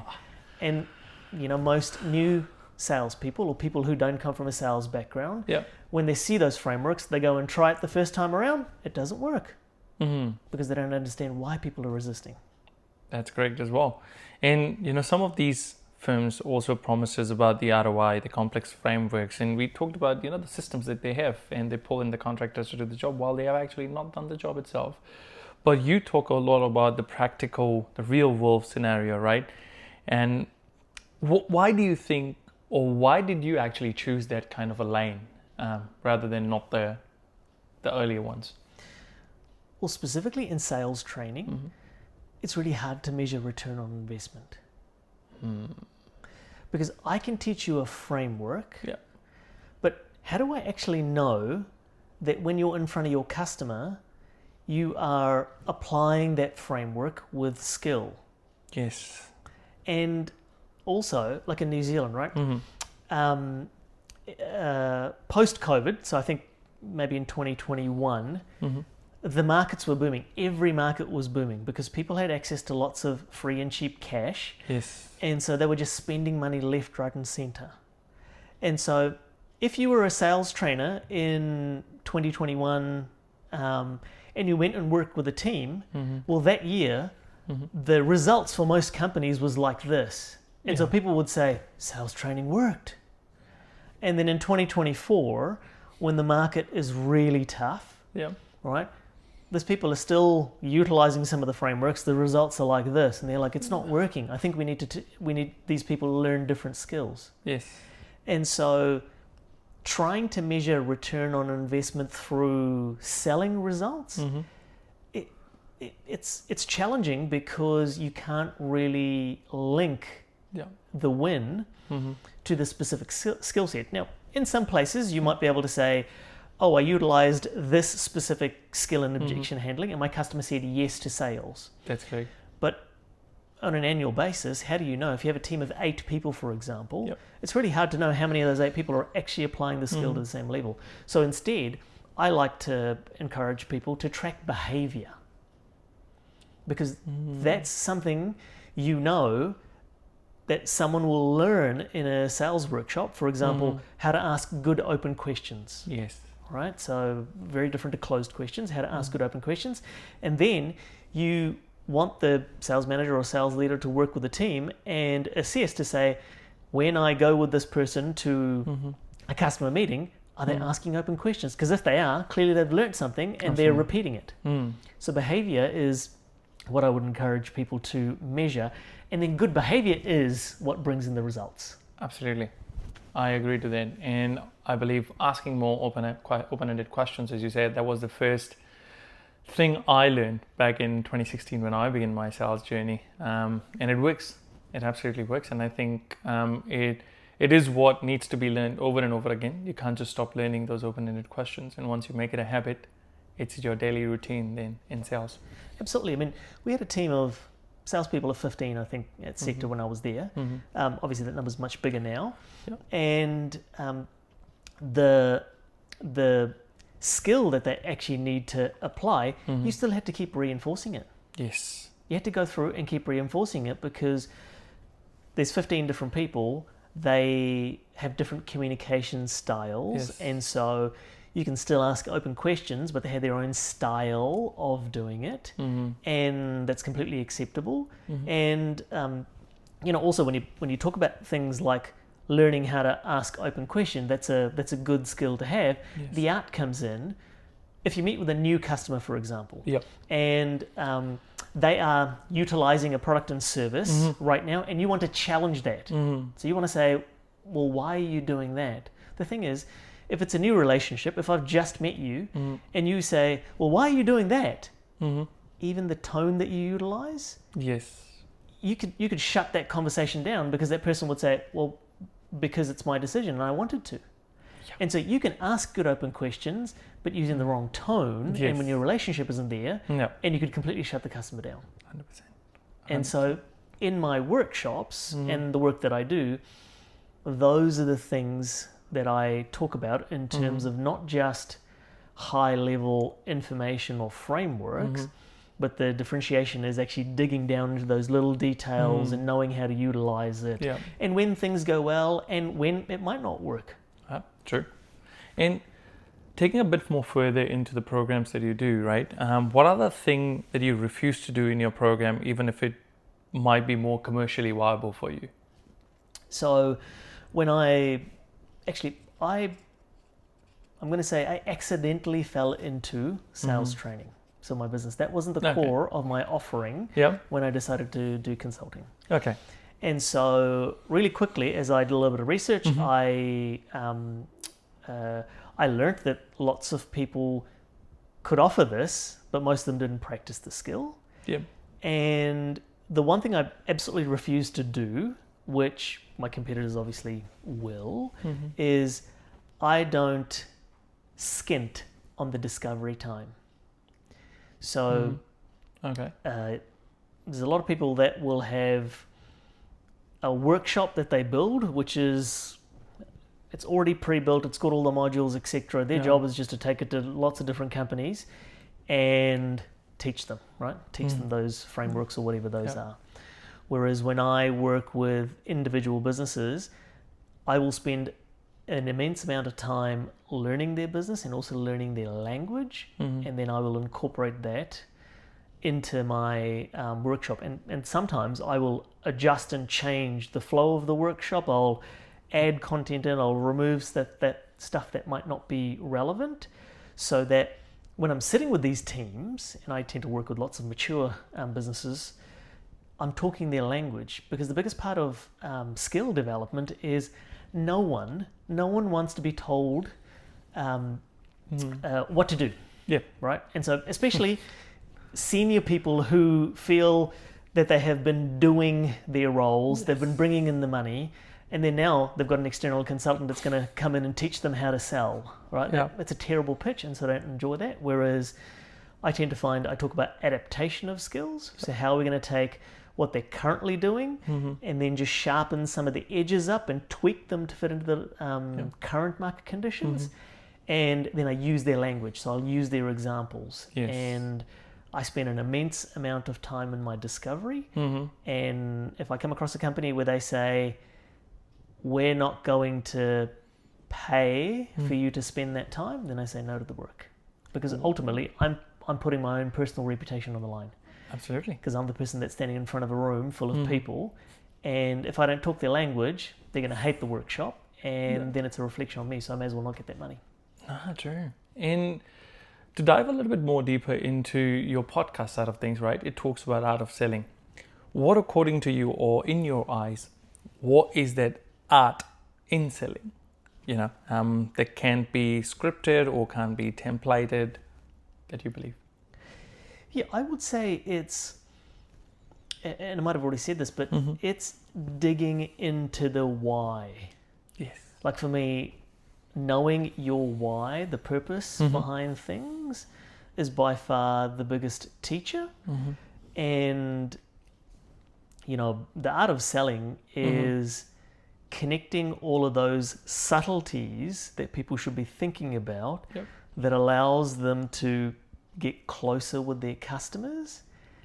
And, most new salespeople or people who don't come from a sales background, when they see those frameworks, they go and try it the first time around. It doesn't work because they don't understand why people are resisting. That's correct as well. And, some of these firms also promises about the ROI, the complex frameworks. And we talked about, the systems that they have and they pull in the contractors to do the job while they have actually not done the job itself. But you talk a lot about the practical, the real world scenario, right? And why do you think, or why did you actually choose that kind of a lane rather than not the earlier ones? Well, specifically in sales training, it's really hard to measure return on investment. Because I can teach you a framework, but how do I actually know that when you're in front of your customer, you are applying that framework with skill? Yes. And also, like in New Zealand, right? Post-COVID, so I think maybe in 2021, the markets were booming. Every market was booming because people had access to lots of free and cheap cash. Yes. And so they were just spending money left, right, and center. And so if you were a sales trainer in 2021 and you went and worked with a team, well, that year, the results for most companies was like this. And so people would say, sales training worked. And then in 2024, when the market is really tough, right? Those people are still utilizing some of the frameworks. The results are like this, and they're like, it's not working. I think we need these people to learn different skills. Yes. And so, trying to measure return on investment through selling results, it's challenging because you can't really link the win to the specific skill set. Now, in some places, you might be able to say, oh, I utilized this specific skill in objection handling and my customer said yes to sales. That's great. But on an annual basis, how do you know? If you have a team of 8 people, for example, it's really hard to know how many of those 8 people are actually applying the skill to the same level. So instead, I like to encourage people to track behavior, because that's something you know that someone will learn in a sales workshop. For example, how to ask good open questions. Yes. Right? So very different to closed questions, how to ask good open questions. And then you want the sales manager or sales leader to work with the team and assess to say, when I go with this person to a customer meeting, are they asking open questions? Because if they are, clearly they've learned something and they're repeating it. So behavior is what I would encourage people to measure. And then good behavior is what brings in the results. Absolutely. I agree to that. And I believe asking more open-ended questions, as you said, that was the first thing I learned back in 2016 when I began my sales journey. And it works. It absolutely works. And I think it is what needs to be learned over and over again. You can't just stop learning those open-ended questions. And once you make it a habit, it's your daily routine then in sales. Absolutely. I mean, we had a team of salespeople of 15, I think, at Sector when I was there. Obviously, that number's much bigger now. And the skill that they actually need to apply, you still had to keep reinforcing it. Yes. You had to go through and keep reinforcing it because there's 15 different people. They have different communication styles. And so you can still ask open questions, but they have their own style of doing it, and that's completely acceptable. And also when you talk about things like learning how to ask open question, that's a good skill to have. The art comes in if you meet with a new customer, for example, and they are utilizing a product and service right now, and you want to challenge that. So you want to say, well, why are you doing that? The thing is, if it's a new relationship, if I've just met you and you say, well, why are you doing that? Even the tone that you utilize, you could shut that conversation down, because that person would say, well, because it's my decision and I wanted to. And so you can ask good open questions, but using the wrong tone, and when your relationship isn't there, and you could completely shut the customer down. 100%. And so in my workshops and the work that I do, those are the things that I talk about in terms of not just high-level information or frameworks, but the differentiation is actually digging down into those little details and knowing how to utilize it. And when things go well and when it might not work. True. And taking a bit more further into the programs that you do, right? What other thing that you refuse to do in your program, even if it might be more commercially viable for you? So when I'm going to say I accidentally fell into sales training. So my business, that wasn't the core of my offering when I decided to do consulting. Okay. And so really quickly, as I did a little bit of research, I learned that lots of people could offer this, but most of them didn't practice the skill. Yep. And the one thing I absolutely refuse to do, which my competitors obviously will, is I don't skint on the discovery time. So there's a lot of people that will have a workshop that they build, which is, it's already pre-built, it's got all the modules, etc. Their job is just to take it to lots of different companies and teach them, right? Teach them those frameworks or whatever those are. Whereas when I work with individual businesses, I will spend an immense amount of time learning their business and also learning their language, and then I will incorporate that into my workshop. And sometimes I will adjust and change the flow of the workshop. I'll add content in, I'll remove that stuff that might not be relevant, so that when I'm sitting with these teams, and I tend to work with lots of mature businesses, I'm talking their language, because the biggest part of skill development is no one wants to be told what to do. Yeah. Right? And so especially senior people who feel that they have been doing their roles, they've been bringing in the money, and then now they've got an external consultant that's going to come in and teach them how to sell, right? Yeah. It's a terrible pitch, and so I don't enjoy that. Whereas I tend to find I talk about adaptation of skills. So how are we going to take what they're currently doing and then just sharpen some of the edges up and tweak them to fit into the current market conditions. And then I use their language. So I'll use their examples. Yes. And I spend an immense amount of time in my discovery. And if I come across a company where they say, we're not going to pay for you to spend that time, then I say no to the work. Because ultimately, I'm putting my own personal reputation on the line. Absolutely. Because I'm the person that's standing in front of a room full of people, and if I don't talk their language, they're going to hate the workshop, and then it's a reflection on me, so I may as well not get that money. Ah, true. And to dive a little bit more deeper into your podcast side of things, right? It talks about art of selling. What, according to you, or in your eyes, what is that art in selling? That can't be scripted or can't be templated, that you believe? Yeah, I would say it's, and I might have already said this, but it's digging into the why. Yes. Like for me, knowing your why, the purpose behind things, is by far the biggest teacher. And, the art of selling is connecting all of those subtleties that people should be thinking about that allows them to get closer with their customers.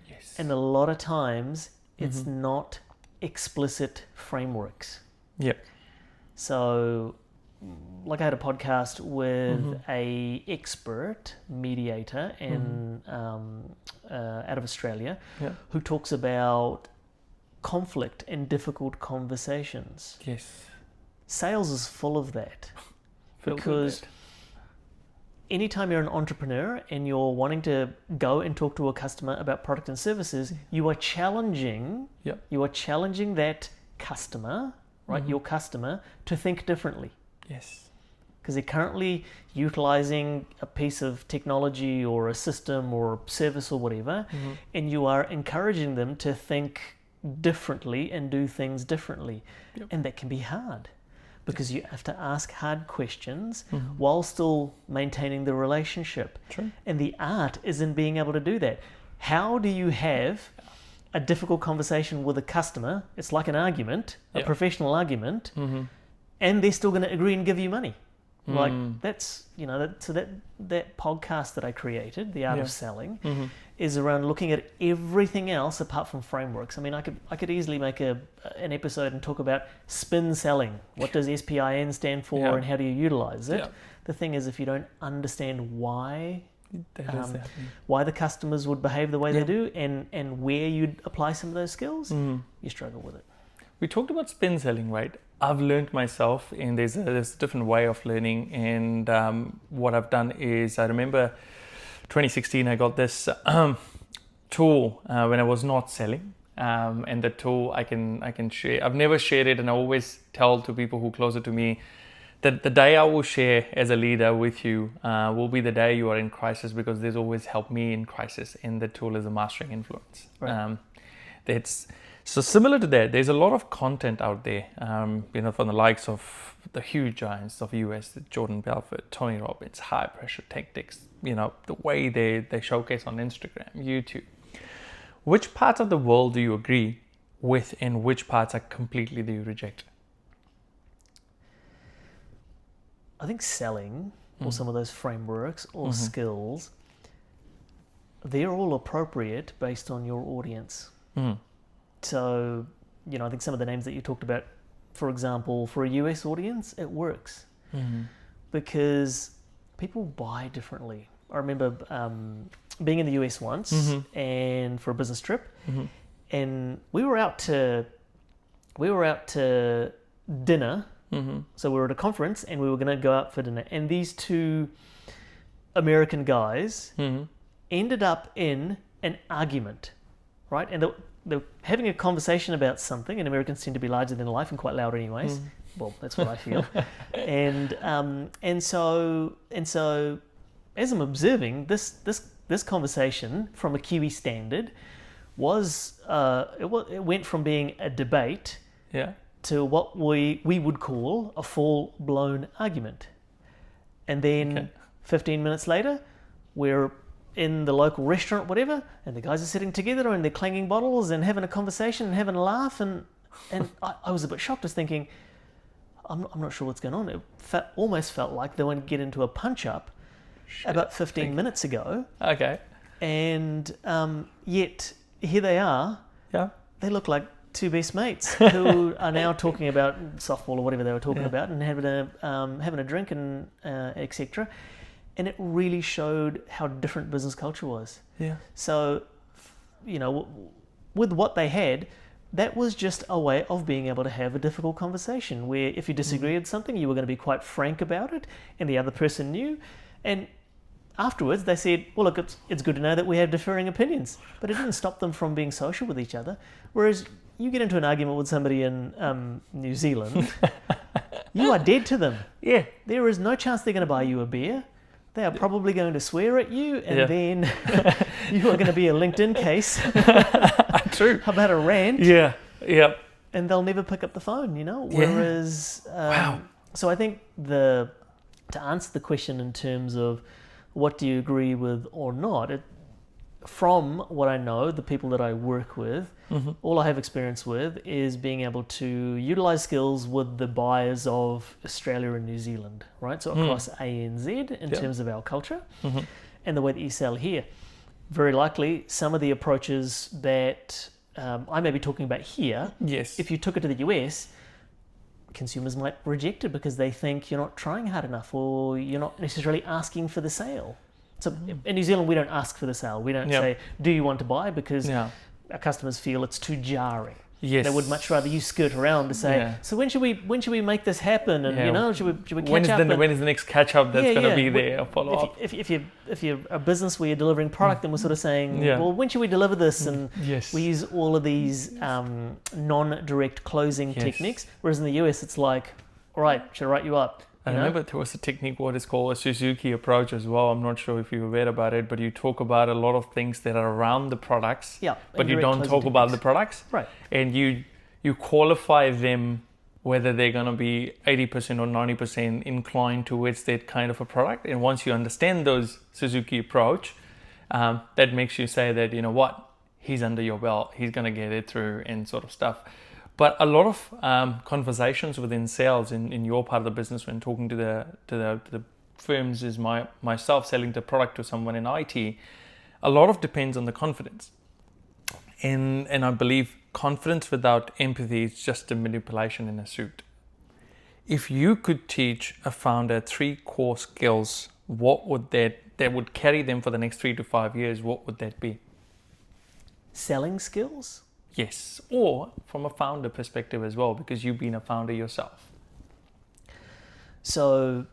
Yes. And a lot of times it's not explicit frameworks. Yep. So like I had a podcast with a expert mediator in out of Australia who talks about conflict and difficult conversations. Yes. Sales is full of that. Because anytime you're an entrepreneur and you're wanting to go and talk to a customer about product and services, you are challenging that customer, right? Your customer, to think differently. Yes. Because they're currently utilizing a piece of technology or a system or a service or whatever, and you are encouraging them to think differently and do things differently. And that can be hard, because you have to ask hard questions while still maintaining the relationship. True. And the art is in being able to do that. How do you have a difficult conversation with a customer? It's like an argument, a professional argument, and they're still going to agree and give you money. Like that's, so that podcast that I created, The Art of Selling, is around looking at everything else apart from frameworks. I mean, I could easily make an episode and talk about spin selling. What does SPIN stand for and how do you utilize it? The thing is, if you don't understand why the customers would behave the way they do and where you'd apply some of those skills, you struggle with it. We talked about spin selling, right? I've learned myself, and there's a different way of learning. And what I've done is, I remember 2016, I got this tool when I was not selling. And the tool I can share. I've never shared it, and I always tell to people who closer to me that the day I will share as a leader with you will be the day you are in crisis, because there's always helped me in crisis. And the tool is a mastering influence. Right. That's so similar to that. There's a lot of content out there, from the likes of the huge giants of US, Jordan Belfort, Tony Robbins, high pressure tactics. The way they showcase on Instagram, YouTube. Which parts of the world do you agree with, and which parts are completely do you reject? I think selling or some of those frameworks or skills, they're all appropriate based on your audience. So, I think some of the names that you talked about, for example, for a US audience, it works because people buy differently. I remember being in the US once and for a business trip, and we were out to dinner. So we were at a conference and we were going to go out for dinner, and these two American guys ended up in an argument, right? And they were having a conversation about something, and Americans tend to be larger than life and quite loud anyways. Well, that's what I feel. and so as I'm observing this conversation from a Kiwi standard was it went from being a debate to what we would call a full-blown argument. And then 15 minutes later, we're in the local restaurant, whatever, and the guys are sitting together and they're clanging bottles and having a conversation and having a laugh, and I was a bit shocked. I was thinking, I'm not sure what's going on. It almost felt like they went to get into a punch-up about 15 minutes ago. Okay. And yet, here they are. Yeah. They look like two best mates who are now talking about softball or whatever they were talking about, and having a drink and etc. And it really showed how different business culture was. Yeah. So, with what they had, that was just a way of being able to have a difficult conversation where if you disagreed with something, you were going to be quite frank about it, and the other person knew. And afterwards, they said, well, look, it's good to know that we have differing opinions, but it didn't stop them from being social with each other. Whereas you get into an argument with somebody in New Zealand, you are dead to them. Yeah. There is no chance they're going to buy you a beer. They are probably going to swear at you, and then you are going to be a LinkedIn case. True. How about a rant? Yeah. Yeah. And they'll never pick up the phone, Whereas, so I think to answer the question in terms of what do you agree with or not, from what I know, the people that I work with, all I have experience with is being able to utilize skills with the buyers of Australia and New Zealand, right? So across ANZ in terms of our culture and the way that you sell here. Very likely, some of the approaches that I may be talking about here, if you took it to the US, consumers might reject it because they think you're not trying hard enough or you're not necessarily asking for the sale. So in New Zealand, we don't ask for the sale. We don't say, do you want to buy? Because our customers feel it's too jarring. Yes. They would much rather you skirt around to say, so when should we make this happen? And should we catch up? When is the next catch up that's going to be there? A follow up. If you're a business where you're delivering product, then we're sort of saying, well, when should we deliver this? And we use all of these non-direct closing techniques. Whereas in the US, it's like, all right, should I write you up? I remember there was a technique, what is called a Suzuki approach as well. I'm not sure if you read about it, but you talk about a lot of things that are around the products, but you don't talk about the products. Right. And you qualify them whether they're going to be 80% or 90% inclined towards that kind of a product. And once you understand those Suzuki approach, that makes you say that, he's under your belt, he's going to get it through and sort of stuff. But a lot of conversations within sales in your part of the business when talking to the firms is myself selling the product to someone in IT, a lot of depends on the confidence. And I believe confidence without empathy is just a manipulation in a suit. If you could teach a founder 3 core skills, what would that would carry them for the next 3 to 5 years, what would that be? Selling skills? Yes, or from a founder perspective as well, because you've been a founder yourself. So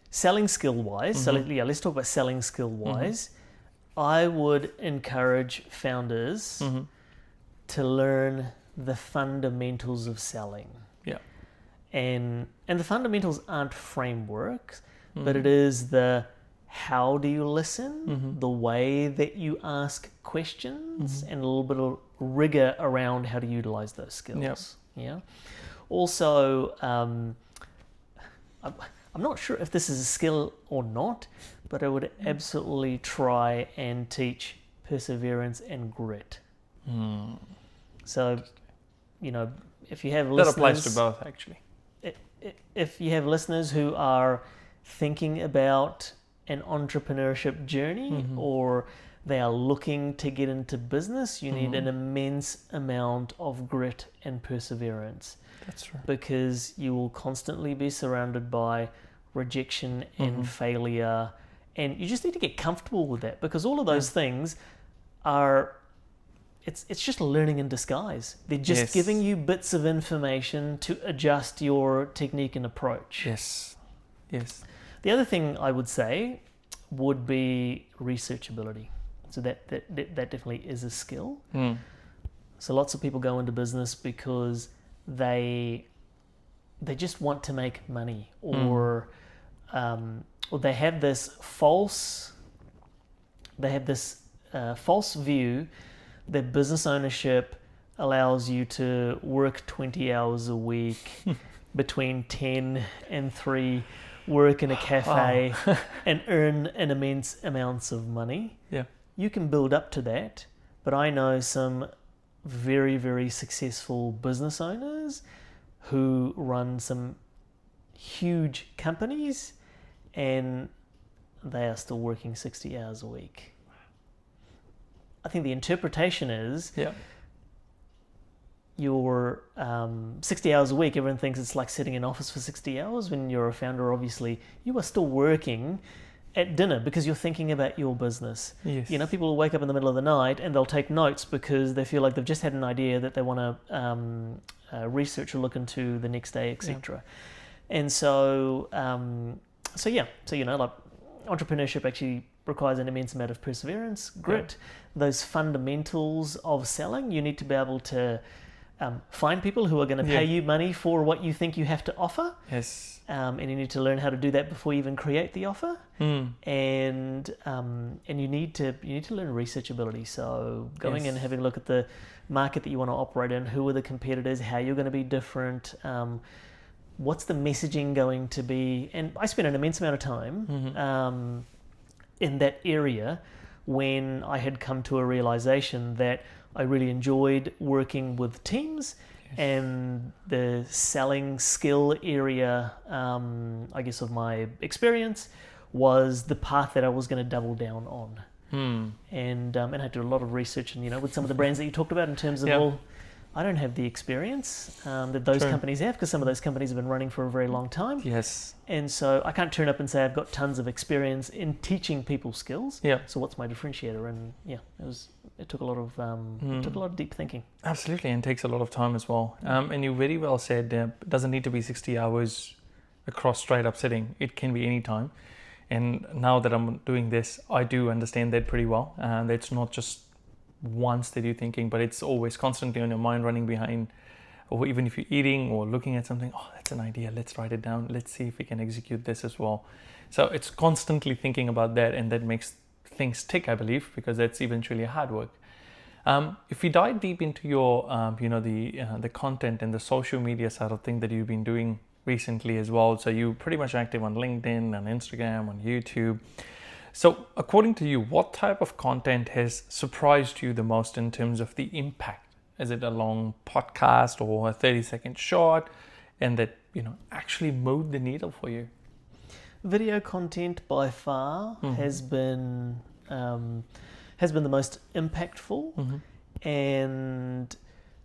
selling skill wise, so let's talk about selling skill wise. I would encourage founders to learn the fundamentals of selling. Yeah. And the fundamentals aren't frameworks, but it is the how do you listen, the way that you ask questions, and a little bit of rigor around how to utilize those skills. Yeah. Also, I'm not sure if this is a skill or not, but I would absolutely try and teach perseverance and grit. So, if you have listeners... That applies to both, actually. If you have listeners who are thinking about an entrepreneurship journey or they are looking to get into business, you need an immense amount of grit and perseverance. That's right. Because you will constantly be surrounded by rejection and failure, and you just need to get comfortable with that, because all of those things are... It's just learning in disguise. They're just giving you bits of information to adjust your technique and approach. Yes. The other thing I would say would be researchability. So that definitely is a skill. So lots of people go into business because they just want to make money, or they have this false view that business ownership allows you to work 20 hours a week, between 10 and 3, work in a cafe, and earn an immense amounts of money. Yeah. You can build up to that, but I know some very, very successful business owners who run some huge companies, and they are still working 60 hours a week. I think the interpretation is you're 60 hours a week. Everyone thinks it's like sitting in office for 60 hours. When you're a founder, obviously, you are still working at dinner because you're thinking about your business. Yes. People will wake up in the middle of the night and they'll take notes because they feel like they've just had an idea that they want to research or look into the next day, etc. And so, like entrepreneurship actually requires an immense amount of perseverance, grit, those fundamentals of selling. You need to be able to find people who are going to pay you money for what you think you have to offer. Yes. And you need to learn how to do that before you even create the offer. And you need to learn researchability. So going and having a look at the market that you want to operate in, who are the competitors, how you're going to be different, what's the messaging going to be. And I spent an immense amount of time in that area when I had come to a realization that I really enjoyed working with teams, and the selling skill area, I guess, of my experience was the path that I was going to double down on. And I had to do a lot of research, and with some of the brands that you talked about in terms of I don't have the experience that those companies have, because some of those companies have been running for a very long time. Yes. And so I can't turn up and say I've got tons of experience in teaching people skills. Yeah. So what's my differentiator? And it took a lot of deep thinking. Absolutely, and takes a lot of time as well. And you very well said it doesn't need to be 60 hours across straight up sitting. It can be any time. And now that I'm doing this, I do understand that pretty well. And it's not just once that you're thinking, but it's always constantly on your mind, running behind, or even if you're eating or looking at something, that's an idea, let's write it down, let's see if we can execute this as well. So it's constantly thinking about that, and that makes things tick, I believe, because that's eventually hard work. If we dive deep into your the content and the social media side of things that you've been doing recently as well, so you're pretty much active on LinkedIn, on Instagram, on YouTube. So according to you, what type of content has surprised you the most in terms of the impact? Is it a long podcast or a 30-second short, and that actually moved the needle for you? Video content by far has been the most impactful, and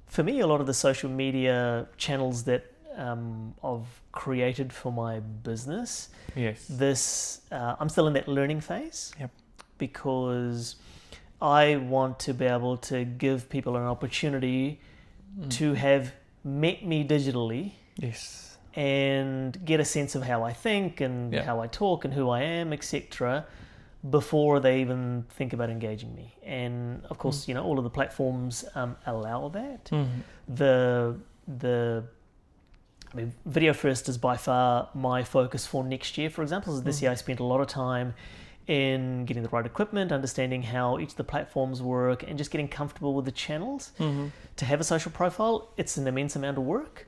for me, a lot of the social media channels that I've created for my business. Yes. I'm still in that learning phase. Yep. Because I want to be able to give people an opportunity to have met me digitally. Yes. and get a sense of how I think and Yeah. how I talk and who I am, etc., before they even think about engaging me. And of course, all of the platforms allow that. I mean, video first is by far my focus for next year, for example. So this year I spent a lot of time in getting the right equipment, understanding how each of the platforms work, and just getting comfortable with the channels. To have a social profile, it's an immense amount of work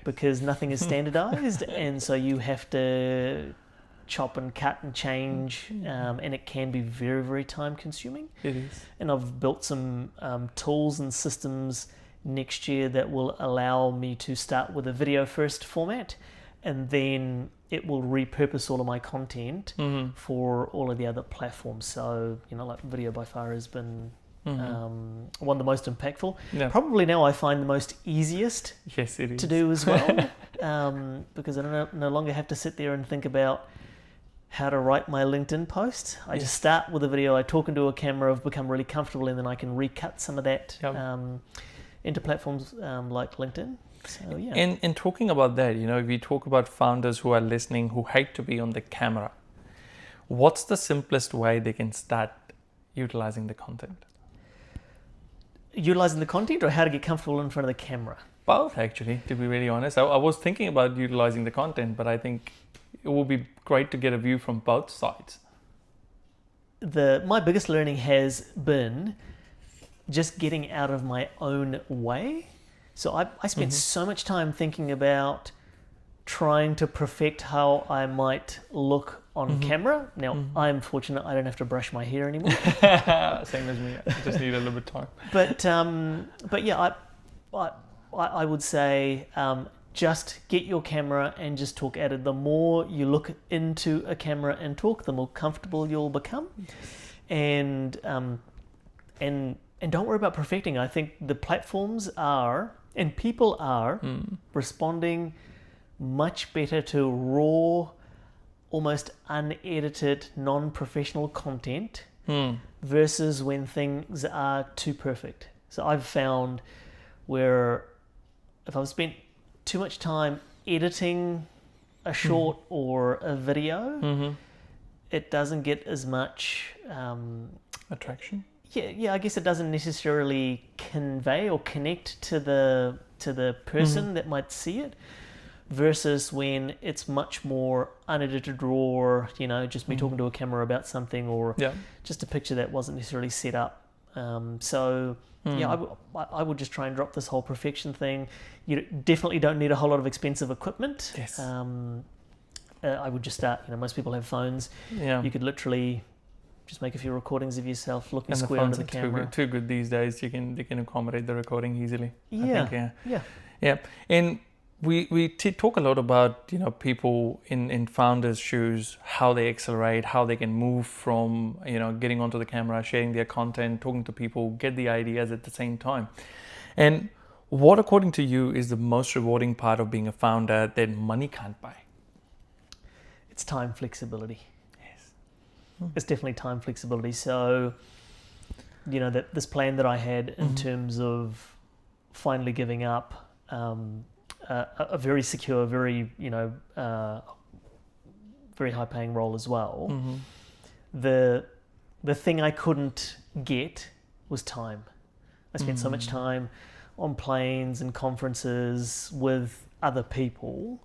because nothing is standardized, and so you have to chop and cut and change, and it can be very, very time consuming. It is. And I've built some tools and systems next year that will allow me to start with a video first format, and then it will repurpose all of my content for all of the other platforms. So, like video by far has been one of the most impactful. Yeah. Probably now I find the most easiest Yes, it is. to do as well, because I no longer have to sit there and think about how to write my LinkedIn post. I just start with a video, I talk into a camera, I've become really comfortable, and then I can recut some of that into platforms like LinkedIn. So, yeah. And talking about that, if we talk about founders who are listening who hate to be on the camera, what's the simplest way they can start utilizing the content? Utilizing the content, or how to get comfortable in front of the camera? Both, actually, to be really honest. I was thinking about utilizing the content, but I think it would be great to get a view from both sides. My biggest learning has been just getting out of my own way. So I spent so much time thinking about trying to perfect how I might look on camera. Now, I'm fortunate I don't have to brush my hair anymore. Same as me. I just need a little bit of time. But yeah, I would say just get your camera and just talk at it. The more you look into a camera and talk, the more comfortable you'll become. And don't worry about perfecting. I think the platforms are, and people are, responding much better to raw, almost unedited, non-professional content versus when things are too perfect. So I've found where if I've spent too much time editing a short or a video, it doesn't get as much attraction. Yeah, I guess it doesn't necessarily convey or connect to the person that might see it, versus when it's much more unedited, raw, just me talking to a camera about something, or just a picture that wasn't necessarily set up. I would just try and drop this whole perfection thing. You definitely don't need a whole lot of expensive equipment. Yes. I would just start, most people have phones. Yeah. You could literally just make a few recordings of yourself looking And the square into phones the are camera. too good these days. They can accommodate the recording easily. Yeah. I think, Yeah. Yeah. And we talk a lot about, people in founders' shoes, how they accelerate, how they can move from, getting onto the camera, sharing their content, talking to people, get the ideas at the same time. And what, according to you, is the most rewarding part of being a founder that money can't buy? It's time flexibility. Yes. It's definitely time flexibility. So, this plan that I had in terms of finally giving up a very secure, very, very high paying role as well. The thing I couldn't get was time. I spent so much time on planes and conferences with other people.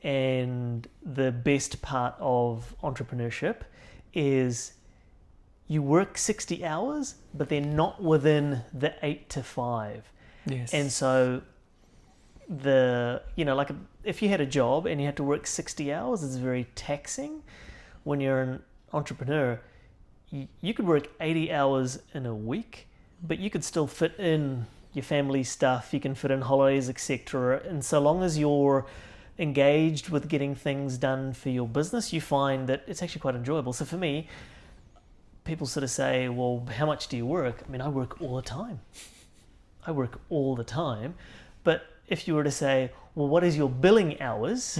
And the best part of entrepreneurship is you work 60 hours, but they're not within the 8 to 5. Yes. And so if you had a job and you had to work 60 hours, it's very taxing. When you're an entrepreneur, you could work 80 hours in a week, but you could still fit in your family stuff, you can fit in holidays, etc. And so long as you're engaged with getting things done for your business, you find that it's actually quite enjoyable. So for me, people sort of say, well, how much do you work? I mean, I work all the time. But if you were to say, well, what is your billing hours?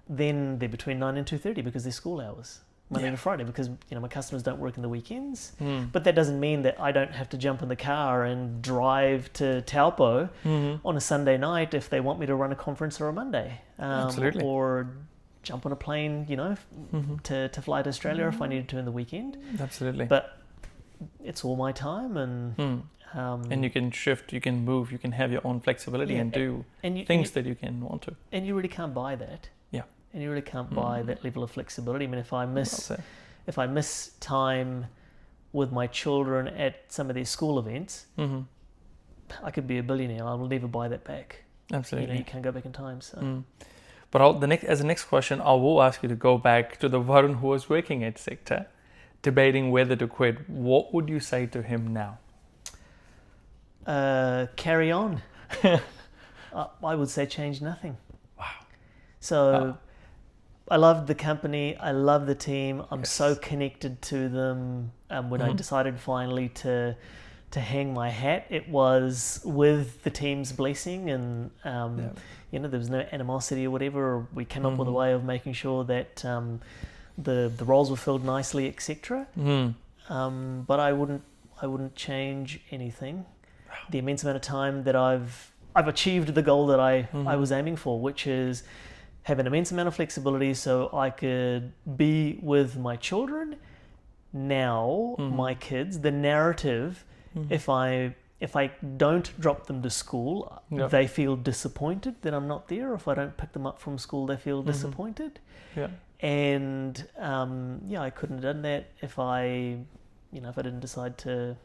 Then they're between 9 and 2:30 because they're school hours. Monday to Friday, because my customers don't work in the weekends. But that doesn't mean that I don't have to jump in the car and drive to Taupo on a Sunday night if they want me to run a conference or a Monday. Absolutely. Or jump on a plane, to fly to Australia if I needed to in the weekend. Absolutely. But it's all my time, and and you can shift, you can move, you can have your own flexibility and do things that you can want to. And you really can't buy that. Yeah. And you really can't buy that level of flexibility. I mean, if I miss time with my children at some of their school events, I could be a billionaire. I will never buy that back. Absolutely. You can't go back in time. So. But as the next question, I will ask you to go back to the Varun who was working at Sector, debating whether to quit. What would you say to him now? Carry on. I would say change nothing. Wow. So I loved the company. I love the team. I'm so connected to them. When I decided finally to hang my hat, it was with the team's blessing, and there was no animosity or whatever. We came up with a way of making sure that the roles were filled nicely, etc. But I wouldn't change anything. The immense amount of time that I've achieved the goal that I was aiming for, which is have an immense amount of flexibility so I could be with my children now, my kids. The narrative, if I don't drop them to school, they feel disappointed that I'm not there. If I don't pick them up from school, they feel disappointed. Yeah. And I couldn't have done that if I didn't decide to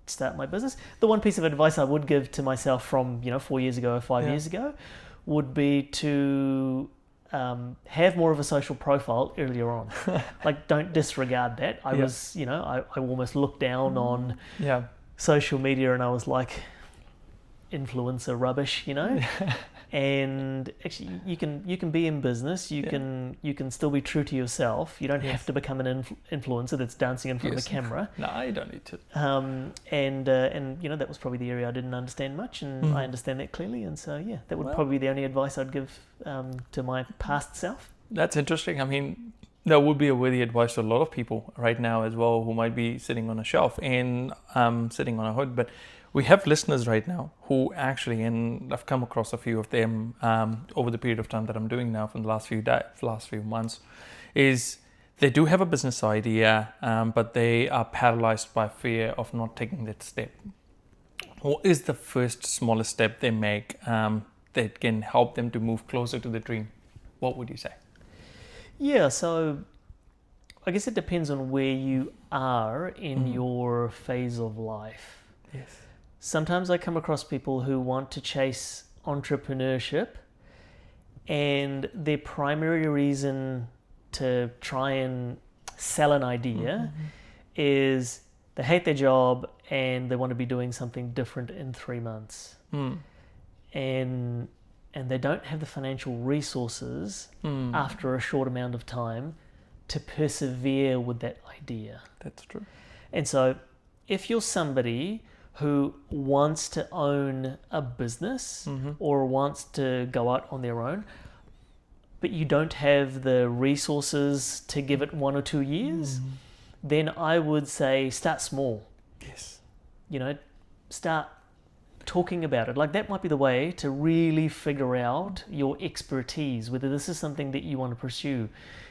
start my business. The one piece of advice I would give to myself from 4 years ago or 5 years ago would be to have more of a social profile earlier on. Like, don't disregard that. I was, I almost looked down on social media, and I was like, influencer rubbish, And actually, you can be in business. You can still be true to yourself. You don't have to become an influencer that's dancing in front of a camera. No, you don't need to. And that was probably the area I didn't understand much, and I understand that clearly. And so that would probably be the only advice I'd give to my past self. That's interesting. I mean, that would be a worthy advice to a lot of people right now as well, who might be sitting on a shelf and sitting on a hood, but. We have listeners right now who actually, and I've come across a few of them over the period of time that I'm doing now from the last few months, is they do have a business idea, but they are paralyzed by fear of not taking that step. What is the first smallest step they make that can help them to move closer to the dream? What would you say? Yeah, so I guess it depends on where you are in your phase of life. Yes. Sometimes I come across people who want to chase entrepreneurship, and their primary reason to try and sell an idea is they hate their job and they want to be doing something different in 3 months. And they don't have the financial resources after a short amount of time to persevere with that idea. That's true. And so if you're somebody who wants to own a business or wants to go out on their own, but you don't have the resources to give it 1 or 2 years, then I would say start small. Yes. Start talking about it. Like, that might be the way to really figure out your expertise, whether this is something that you want to pursue.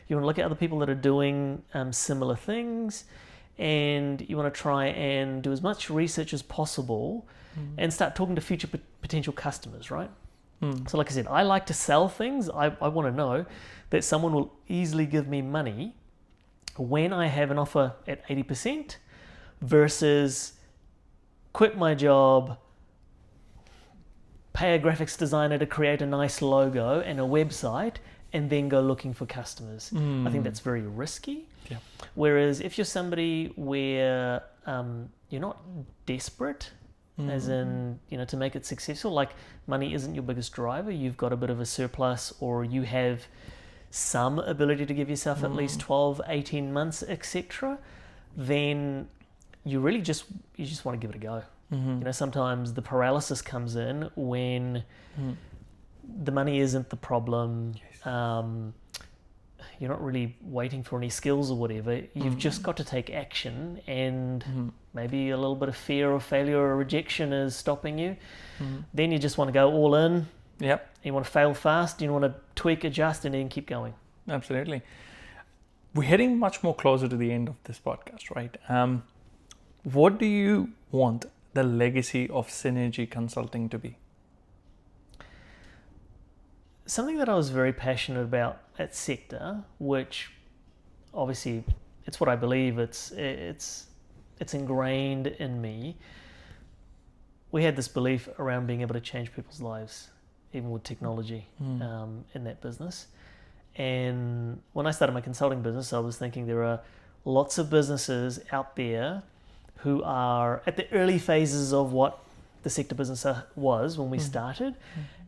You want to look at other people that are doing similar things, and you want to try and do as much research as possible and start talking to future potential customers, right? So like I said, I like to sell things. I want to know that someone will easily give me money when I have an offer at 80% versus quit my job, pay a graphics designer to create a nice logo and a website, and then go looking for customers. I think that's very risky. Yeah. Whereas if you're somebody where you're not desperate, as in, to make it successful, like money isn't your biggest driver, you've got a bit of a surplus, or you have some ability to give yourself at least 12, 18 months, etc., then you just want to give it a go. Sometimes the paralysis comes in when the money isn't the problem. you're not really waiting for any skills or whatever. You've just got to take action, and maybe a little bit of fear of failure or rejection is stopping you. Then you just want to go all in. Yep. You want to fail fast. You want to tweak, adjust, and then keep going. Absolutely. We're heading much more closer to the end of this podcast, right? What do you want the legacy of Synergy Consulting to be? Something that I was very passionate about at Sector, which obviously it's what I believe, it's ingrained in me. We had this belief around being able to change people's lives, even with technology, in that business. And when I started my consulting business, I was thinking there are lots of businesses out there who are at the early phases of what the Sector business was when we started,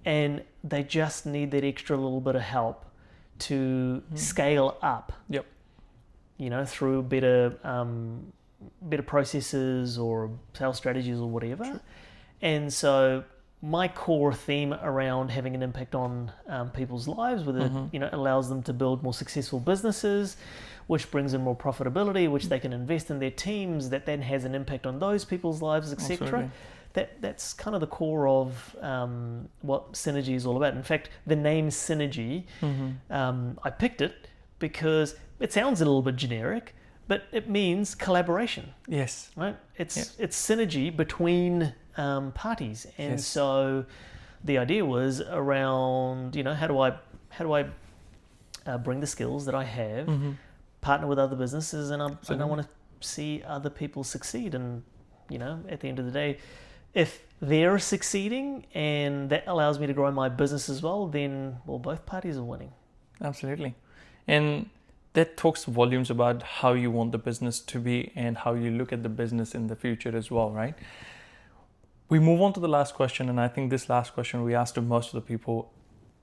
and they just need that extra little bit of help to scale up. Yep. You know, through better processes or sales strategies or whatever. Sure. And so my core theme around having an impact on people's lives, with it, you know, allows them to build more successful businesses, which brings in more profitability, which they can invest in their teams, that then has an impact on those people's lives, etc. That's kind of the core of what Synergy is all about. In fact, the name Synergy, I picked it because it sounds a little bit generic, but it means collaboration. Yes. Right? It's synergy between parties, and so the idea was around, you know, how do I bring the skills that I have, partner with other businesses, and I want to see other people succeed. And you know, at the end of the day, if they're succeeding and that allows me to grow my business as well, then both parties are winning. Absolutely. And that talks volumes about how you want the business to be and how you look at the business in the future as well, right? We move on to the last question, and I think this last question we asked to most of the people,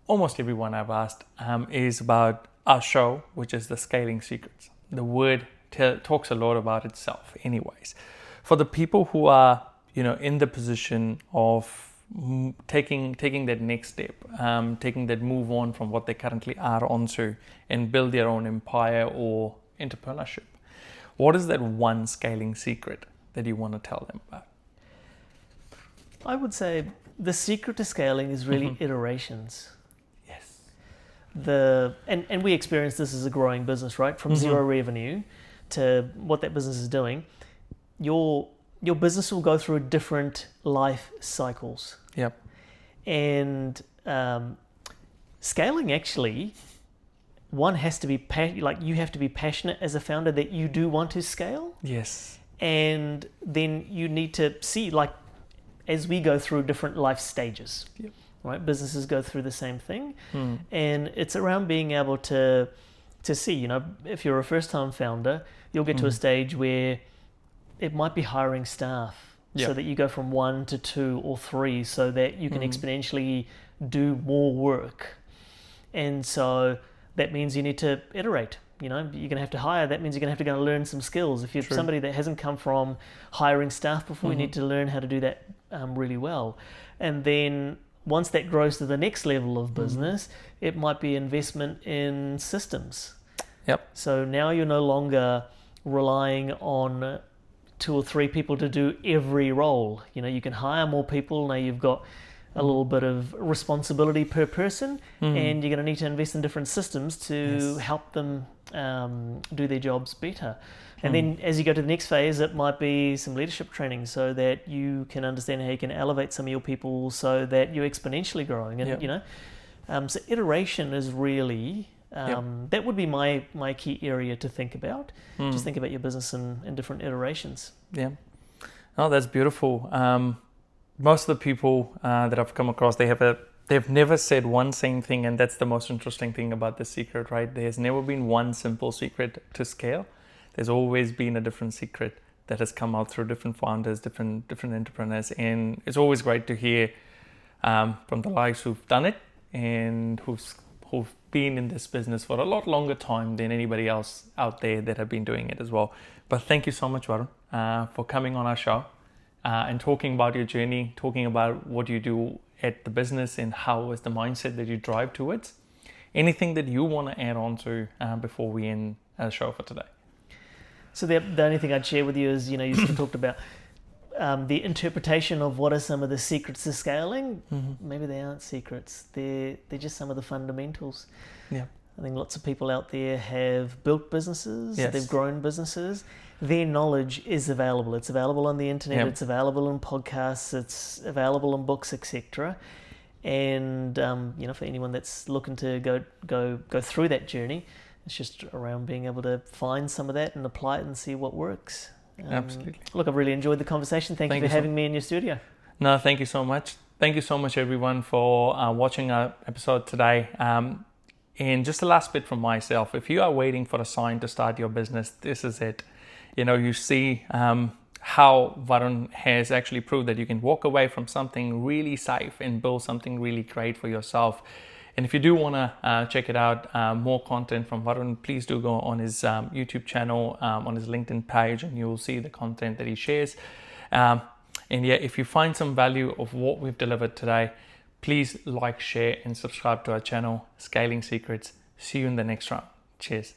almost everyone I've asked, is about our show, which is the Scaling Secrets. The word talks a lot about itself anyways. For the people who are, you know, in the position of taking that next step, taking that move on from what they currently are onto and build their own empire or entrepreneurship, what is that one scaling secret that you want to tell them about? I would say the secret to scaling is really iterations. Yes. And we experience this as a growing business, right? From zero revenue to what that business is doing. Your business will go through different life cycles. Yep. And scaling, actually, one has to be you have to be passionate as a founder that you do want to scale. Yes. And then you need to see, like, as we go through different life stages, right? Businesses go through the same thing, and it's around being able to see, you know, if you're a first-time founder, you'll get to a stage where it might be hiring staff, so that you go from 1 to 2 or 3, so that you can exponentially do more work. And so that means you need to iterate. You know, you're going to have to hire. That means you're going to have to go and learn some skills. If you're somebody that hasn't come from hiring staff before, you need to learn how to do that really well. And then once that grows to the next level of business, it might be investment in systems. Yep. So now you're no longer relying on 2 or 3 people to do every role. You know, you can hire more people. Now you've got a little bit of responsibility per person, and you're going to need to invest in different systems to help them do their jobs better. And then as you go to the next phase, it might be some leadership training, so that you can understand how you can elevate some of your people so that you're exponentially growing. And, you know, so iteration is really, that would be my key area to think about. Just think about your business in different iterations. Yeah. Oh, that's beautiful. Most of the people that I've come across, they've never said one same thing, and that's the most interesting thing about the secret, right? There's never been one simple secret to scale. There's always been a different secret that has come out through different founders, different entrepreneurs, and it's always great to hear from the likes who've done it and who've been in this business for a lot longer time than anybody else out there that have been doing it as well. But thank you so much, Varun, for coming on our show. And talking about your journey, talking about what you do at the business and how is the mindset that you drive towards. anything that you want to add on to before we end the show for today? So the only thing I'd share with you is, you sort of talked about the interpretation of what are some of the secrets to scaling. Maybe they aren't secrets. They're just some of the fundamentals. Yeah. I think lots of people out there have built businesses. Yes. They've grown businesses. Their knowledge is available. It's available on the internet. Yep. It's available in podcasts. It's available in books, etc. And for anyone that's looking to go through that journey, it's just around being able to find some of that and apply it and see what works. Absolutely. Look, I've really enjoyed the conversation. Thank you for having me in your studio. No, thank you so much. Thank you so much, everyone, for watching our episode today. And just the last bit from myself, if you are waiting for a sign to start your business, this is it. You see how Varun has actually proved that you can walk away from something really safe and build something really great for yourself. And if you do want to check it out, more content from Varun, please do go on his YouTube channel, on his LinkedIn page, and you'll see the content that he shares. And yeah, if you find some value of what we've delivered today, please like, share, and subscribe to our channel, Scaling Secrets. See you in the next round. Cheers.